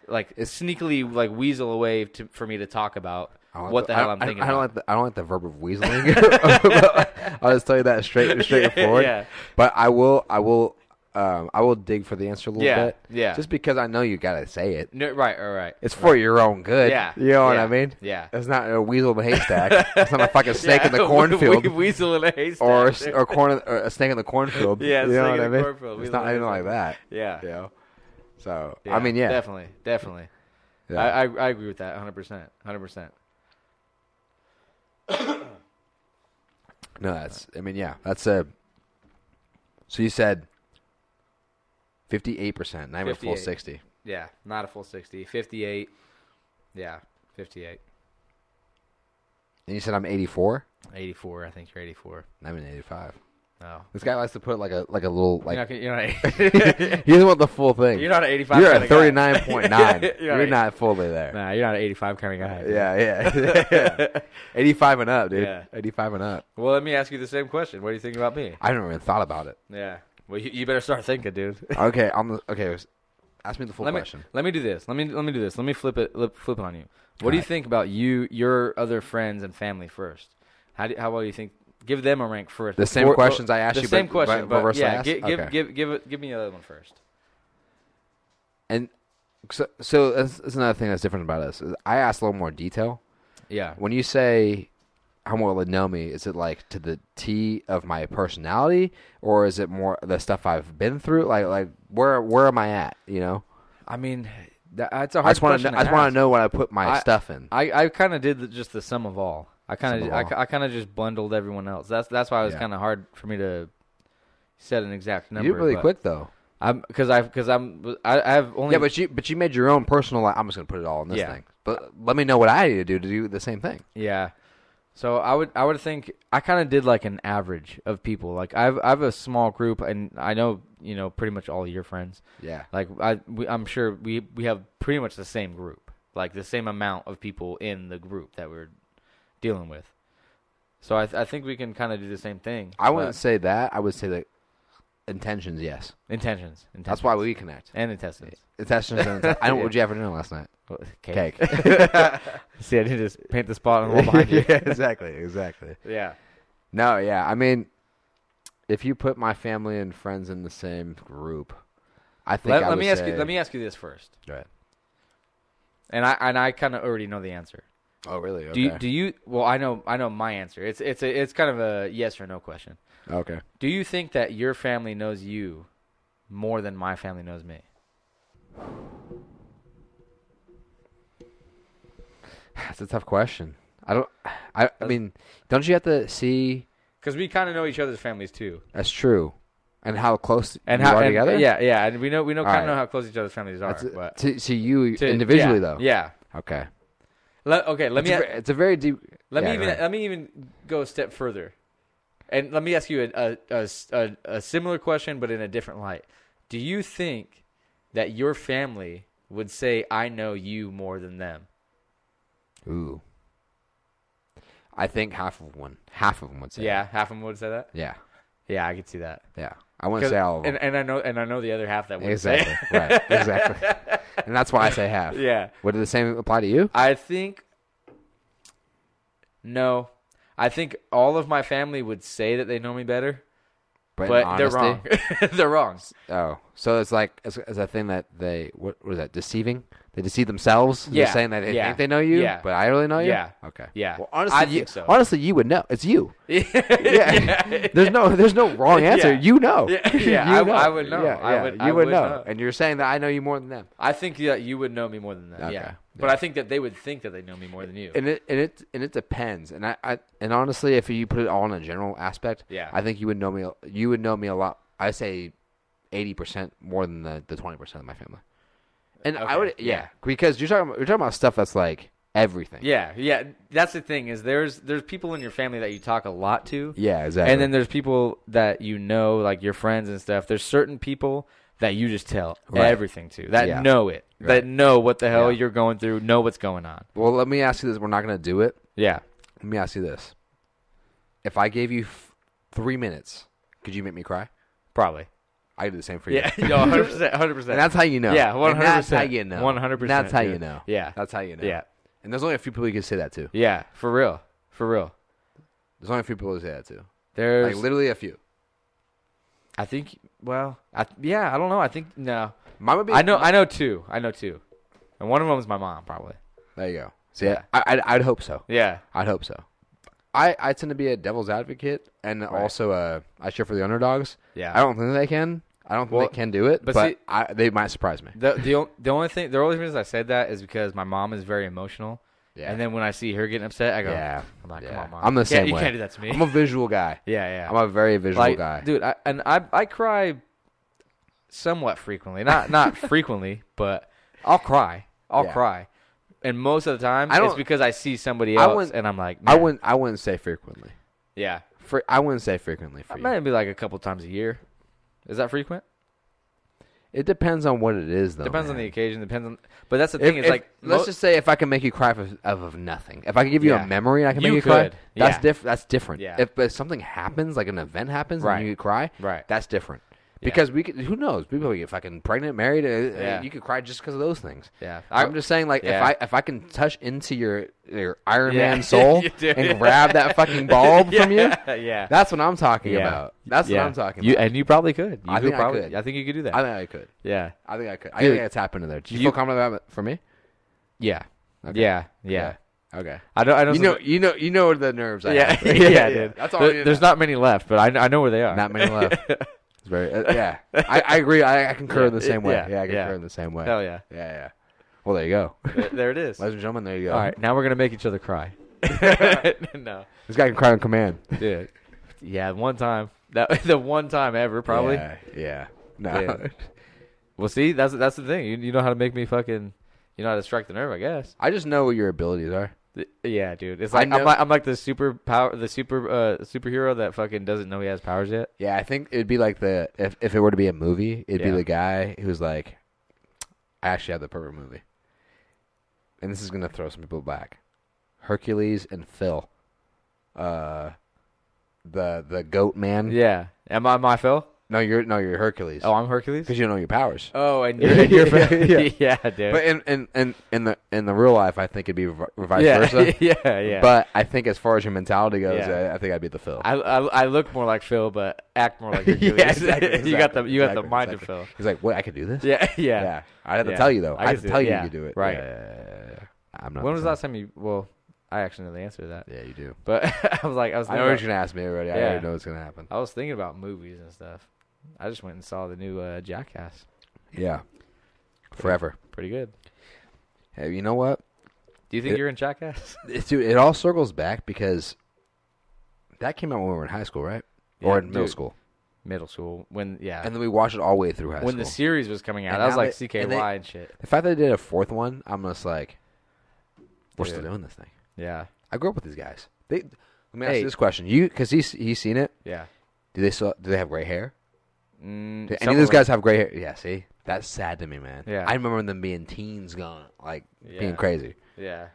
A: sneakily like Weasel away for me to talk about what the hell I'm thinking.
B: I don't like the verb of weaseling. I'll just tell you that straight forward.
A: Yeah.
B: But I will dig for the answer a little bit.
A: Yeah.
B: Just because I know you gotta say it.
A: No, right.
B: It's for your own good.
A: Yeah.
B: You know what I mean?
A: Yeah.
B: It's not a weasel in the haystack. It's not a fucking snake in the cornfield.
A: Weasel in a haystack.
B: Or a snake in the cornfield.
A: Yeah,
B: you know what I mean?
A: Cornfield.
B: It's not anything like that.
A: Yeah.
B: You know? So,
A: yeah,
B: I mean, yeah.
A: Definitely.
B: Yeah.
A: I agree with that 100%.
B: No, that's a. So you said 58%, not even a full 60.
A: Yeah, not a full 60. 58. Yeah, 58.
B: And you said I'm 84?
A: 84. I think you're 84.
B: I'm in 85.
A: Oh.
B: This guy likes to put like a little like.
A: You're not
B: he doesn't want the full thing.
A: You're not an 85.
B: You're at 39.9.
A: You're
B: not fully there.
A: Nah, you're not an 85 kind of guy.
B: Yeah. 85 and up, dude.
A: Yeah.
B: 85 and up.
A: Well, let me ask you the same question. What do you think about me?
B: I never even thought about it.
A: Yeah. Well, you better start thinking, dude.
B: Okay. Ask me the full question.
A: Let me do this. Let me do this. Let me flip it on you. What do you think about your other friends and family first? How well do you think? Give them a rank first.
B: The same questions I asked you.
A: The same question, but yeah,
B: give
A: me the other one first.
B: And so that's another thing that's different about us. I asked a little more detail.
A: Yeah.
B: When you say how well they know me, is it like to the T of my personality, or is it more the stuff I've been through? Like where am I at? You know?
A: I mean, that's a hard question.
B: I just want to know when I put my stuff in.
A: I kind of did just the sum of all. I kind of just bundled everyone else. That's why it was kind of hard for me to set an exact number.
B: You did really quick though.
A: I have only.
B: Yeah, but you made your own personal. I'm just gonna put it all in this thing. But let me know what I need to do the same thing.
A: Yeah. So I would think I kind of did like an average of people. Like I have a small group, and I know pretty much all of your friends.
B: Yeah.
A: Like I'm sure we have pretty much the same group, like the same amount of people in the group that we're dealing with. So I think we can kind of do the same thing.
B: I wouldn't say that. I would say that intentions, yes.
A: Intentions.
B: That's why we connect.
A: And intestines.
B: Intentions. What did you have for dinner last night?
A: Cake. See, I didn't just paint the spot on the wall behind you.
B: Yeah, exactly.
A: Yeah.
B: No, yeah. I mean, if you put my family and friends in the same group, I think
A: let me ask you this first.
B: Go ahead.
A: And I kind of already know the answer.
B: Oh, really? Okay.
A: Do you? Well, I know my answer. It's kind of a yes or no question.
B: Okay.
A: Do you think that your family knows you more than my family knows me?
B: That's a tough question. I mean, don't you have to see?
A: Because we kind of know each other's families too.
B: That's true. And how close you are together?
A: Yeah, and we know kind of know how close each other's families are. But
B: to you individually though.
A: Yeah.
B: Okay.
A: It's
B: a very deep.
A: Let me even go a step further, and let me ask you a similar question, but in a different light. Do you think that your family would say, "I know you more than them"?
B: Ooh. I think half of them would say.
A: Yeah,
B: that.
A: half of them would say that.
B: Yeah.
A: Yeah, I could see that.
B: Yeah, I wouldn't say all of them.
A: And I know the other half that would
B: exactly.
A: say.
B: Right. Exactly. And that's why I say half.
A: Yeah.
B: Would the same apply to you?
A: I think. No, I think all of my family would say that they know me better, but they're wrong. They're wrong.
B: Oh, so it's like it's a thing that they what is that? Deceiving? They deceive themselves.
A: Yeah.
B: They're saying that they think they know you, but I really know you.
A: Yeah.
B: Okay.
A: Yeah.
B: Well, honestly,
A: I think so.
B: Honestly, you would know. It's you.
A: Yeah.
B: There's no wrong answer.
A: Yeah.
B: You know.
A: Yeah. I would know.
B: Yeah. You would know. And you're saying that I know you more than them.
A: I think that you would know me more than them.
B: Okay.
A: Yeah. But I think that they would think that they know me more than you.
B: And it depends. And I honestly, if you put it all in a general aspect, I think you would know me. You would know me a lot. I say 80% more than the 20% of my family. And I would, because you're talking about stuff that's like everything.
A: Yeah. That's the thing is there's people in your family that you talk a lot to.
B: Yeah, exactly.
A: And then there's people that you know, like your friends and stuff. There's certain people that you just tell everything to, that know it, that know what the hell you're going through, know what's going on.
B: Well, let me ask you this. We're not going to do it.
A: Yeah.
B: Let me ask you this. If I gave you 3 minutes, could you make me cry?
A: Probably.
B: I do the same for you.
A: Yeah, 100%.
B: And that's how you know.
A: Yeah, 100%.
B: And that's how you know.
A: 100%.
B: That's how you know.
A: Yeah.
B: That's how you know.
A: Yeah.
B: And there's only a few people you can say that to.
A: Yeah, for real.
B: There's only a few people who say that to.
A: There's
B: like literally a few.
A: I think. Well, I don't know. I think no.
B: Mine would be.
A: I know two. And one of them is my mom, probably.
B: There you go. See, yeah. I'd hope so.
A: Yeah,
B: I'd hope so. I tend to be a devil's advocate, and also I cheer for the underdogs.
A: Yeah.
B: I don't think they can. I don't think they can do it, but see, they might surprise me.
A: The only reason I said that is because my mom is very emotional. Yeah. And then when I see her getting upset, I go, I'm like, come on, Mom.
B: I'm the same way.
A: You can't do that to me.
B: I'm a visual guy.
A: Yeah.
B: I'm a very visual guy.
A: Dude, I cry somewhat frequently. Not frequently, but I'll cry. I'll cry. And most of the time, it's because I see somebody else, and I'm like, man.
B: I wouldn't say frequently.
A: Yeah.
B: I wouldn't say frequently for you.
A: Maybe like a couple times a year. Is that frequent?
B: It depends on what it is, though.
A: Depends on the occasion. But that's the thing.
B: Let's just say if I can make you cry of nothing. If I can give you a memory and I can make you cry, that's different.
A: Yeah.
B: If something happens, like an event happens, and you cry, that's different. Because who knows? People get fucking pregnant, married. You could cry just because of those things.
A: Yeah,
B: I'm just saying, like, if I can touch into your Iron Man soul and grab that fucking bulb from you, that's what I'm talking about. That's what I'm talking about.
A: And you probably could.
B: I think I could.
A: I think you could do that.
B: I think I could.
A: Yeah,
B: I think I could. I think I could tap into there. Do you feel confident about it for me?
A: Yeah.
B: Okay.
A: Yeah.
B: Okay.
A: I know.
B: You know the nerves. I have.
A: Yeah, dude.
B: That's all.
A: There's not many left, but I know where they are.
B: Not many left. It's very. I agree. I concur in the same way. Yeah, I concur in the same way.
A: Hell yeah.
B: Yeah. Well, there you go.
A: There it is.
B: Ladies and gentlemen, there you go.
A: All right, now we're gonna make each other cry. No.
B: This guy can cry on command.
A: Dude. Yeah, one time. The one time ever, probably.
B: Yeah. No.
A: Yeah. Well, see, that's the thing. You know how to make me fucking. You know how to strike the nerve, I guess.
B: I just know what your abilities are.
A: Yeah, dude. It's like I'm like the superhero that fucking doesn't know he has powers yet.
B: Yeah, I think it'd be like if it were to be a movie, it'd be the guy who's like, I actually have the perfect movie. And this is gonna throw some people back. Hercules and Phil. The goat man.
A: Yeah. Am I my Phil?
B: No, you're Hercules.
A: Oh, I'm Hercules?
B: Because you don't know your powers.
A: Oh, and you're yeah, dude.
B: But in the real life, I think it'd be vice versa.
A: Yeah.
B: But I think as far as your mentality goes, I think I'd be the Phil.
A: I look more like Phil, but act more like Hercules.
B: Yeah, exactly.
A: You got the mind of Phil.
B: He's like, wait, I could do this?
A: Yeah.
B: I have to tell you though. I have to tell you you could do it.
A: Right.
B: Yeah. I'm not.
A: When was the last time you? Well, I actually know the answer to that.
B: Yeah, you do.
A: But I know what
B: you're gonna ask me already. I already know what's gonna happen.
A: I was thinking about movies and stuff. I just went and saw the new Jackass.
B: Yeah. Forever.
A: Pretty good.
B: Hey, you know what?
A: Do you think you're in Jackass?
B: Dude, it all circles back because that came out when we were in high school, right? Or in middle school.
A: Middle school. And then
B: we watched it all the way through high school.
A: When the series was coming out, that was like CKY and shit.
B: The fact that they did a fourth one, I'm just like, we're still doing this thing.
A: Yeah.
B: I grew up with these guys. Let me ask you this question. Because he's seen it.
A: Yeah.
B: Do they have gray hair? Do any of
A: those
B: those guys have gray hair? Yeah, see? That's sad to me, man.
A: Yeah.
B: I remember them being teens being crazy.
A: Yeah.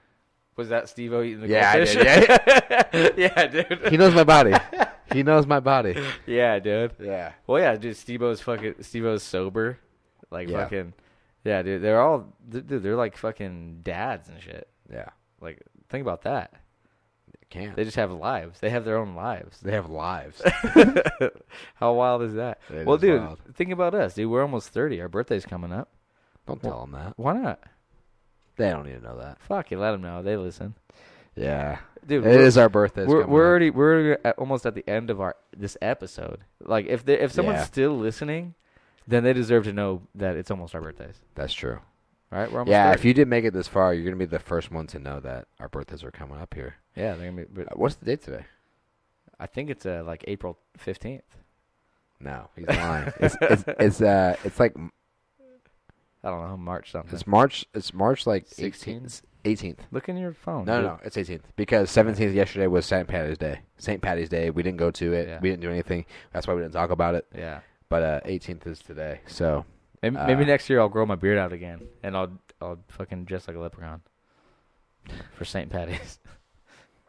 A: Was that Steve-O eating the
B: goldfish?
A: Yeah, yeah, dude.
B: He knows my body. He knows my body.
A: Yeah, dude.
B: Yeah.
A: Well, yeah, dude, Steve-O's sober. Fucking, yeah, dude. They're like fucking dads and shit.
B: Yeah.
A: Like, think about that.
B: They
A: just have lives. They have their own lives.
B: They have lives.
A: How wild is that?
B: Well,
A: dude,
B: wild.
A: Think about us, dude. We're almost 30. Our birthday's coming up.
B: Don't tell them that.
A: Why not?
B: They don't need to know that.
A: Fuck it, let them know. They listen.
B: Yeah,
A: dude.
B: It is our birthday.
A: We're already almost at the end of this episode. Like if someone's still listening, then they deserve to know that it's almost our birthdays.
B: That's true.
A: Right? We're almost 30.
B: If you did make it this far, you're gonna be the first one to know that our birthdays are coming up here.
A: Yeah, they're gonna be.
B: What's the date today?
A: I think it's like April 15th.
B: No, he's lying. It's like
A: I don't know, March something.
B: It's March like
A: 16th,
B: 18th.
A: Look in your phone.
B: No, it's 18th because 17th yesterday was St. Patty's Day. St. Patty's Day. We didn't go to it. Yeah. We didn't do anything. That's why we didn't talk about it.
A: Yeah.
B: But 18th is today. So
A: maybe next year I'll grow my beard out again and I'll fucking dress like a leprechaun for St. Patty's.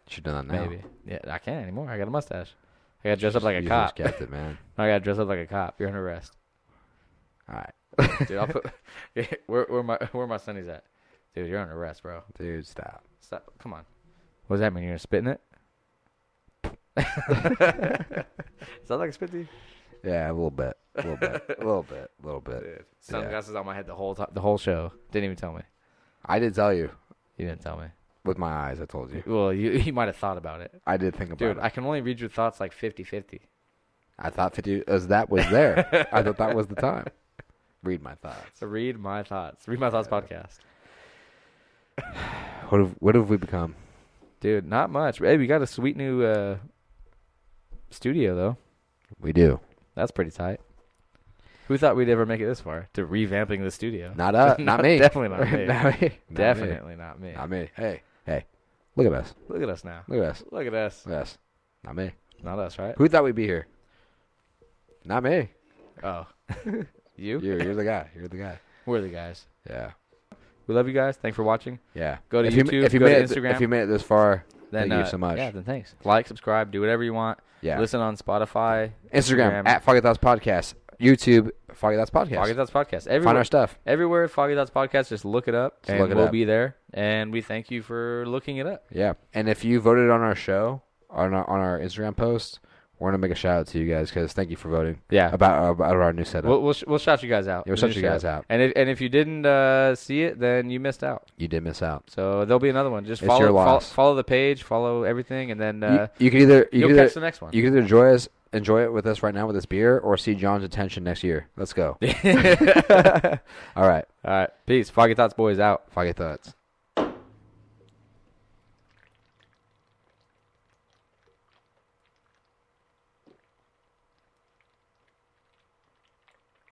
B: You should do that now.
A: Maybe. Yeah, I can't anymore. I got a mustache. I got to dress up like a cop.
B: You just kept it, man.
A: I got to dress up like a cop. You're under arrest.
B: All right.
A: Dude, I'll put where my sonny's at. Dude, you're under arrest, bro.
B: Dude, stop.
A: Come on. What does that mean? You're gonna spit in it? Is that like a spit to you?
B: Yeah, a little bit. A little bit.
A: Dude, sunglasses on my head the whole show. Didn't even tell me.
B: I did tell you.
A: You didn't tell me.
B: With my eyes, I told you.
A: Well, you might have thought about it.
B: I did think about it.
A: Dude, I can only read your thoughts like 50-50.
B: I thought 50 as that was there. I thought that was the time. Read my thoughts.
A: Read my thoughts. Read my thoughts podcast.
B: What have we become?
A: Dude, not much. Hey, we got a sweet new studio though.
B: We do.
A: That's pretty tight. Who thought we'd ever make it this far to revamping the studio?
B: Not me.
A: Definitely not me.
B: Not me.
A: Definitely not me.
B: Not me. Hey. Look at us.
A: Look at us now.
B: Look at us.
A: Look at us.
B: Yes. Not me.
A: Not us, right?
B: Who thought we'd be here? Not me.
A: Oh. You?
B: You're the guy. You're the guy.
A: We're the guys.
B: Yeah.
A: We love you guys. Thanks for watching.
B: Yeah.
A: Go to YouTube. Go to Instagram.
B: If you made it this far,
A: then,
B: thank you so much.
A: Yeah, then thanks. Like, subscribe, do whatever you want.
B: Yeah.
A: Listen on Spotify.
B: Instagram at Foggy Thoughts Podcast. YouTube, Foggy Thoughts Podcast.
A: Foggy Thoughts Podcast. Everywhere,
B: find our stuff.
A: Everywhere, Foggy Thoughts Podcast. Just look it up, and we'll be there. And we thank you for looking it up.
B: Yeah. And if you voted on our show, on our Instagram post, we're gonna make a shout out to you guys because thank you for voting.
A: Yeah.
B: About our new setup.
A: We'll shout you guys out.
B: Yeah, we'll shout you guys out.
A: And if you didn't see it, then you missed out.
B: You did miss out.
A: So there'll be another one. Just
B: it's your loss.
A: Follow the page, follow everything, and then
B: you can either
A: catch the next one.
B: You can either enjoy it with us right now with this beer, or see John's attention next year. Let's go. All right.
A: Peace. Foggy Thoughts boys out.
B: Foggy Thoughts.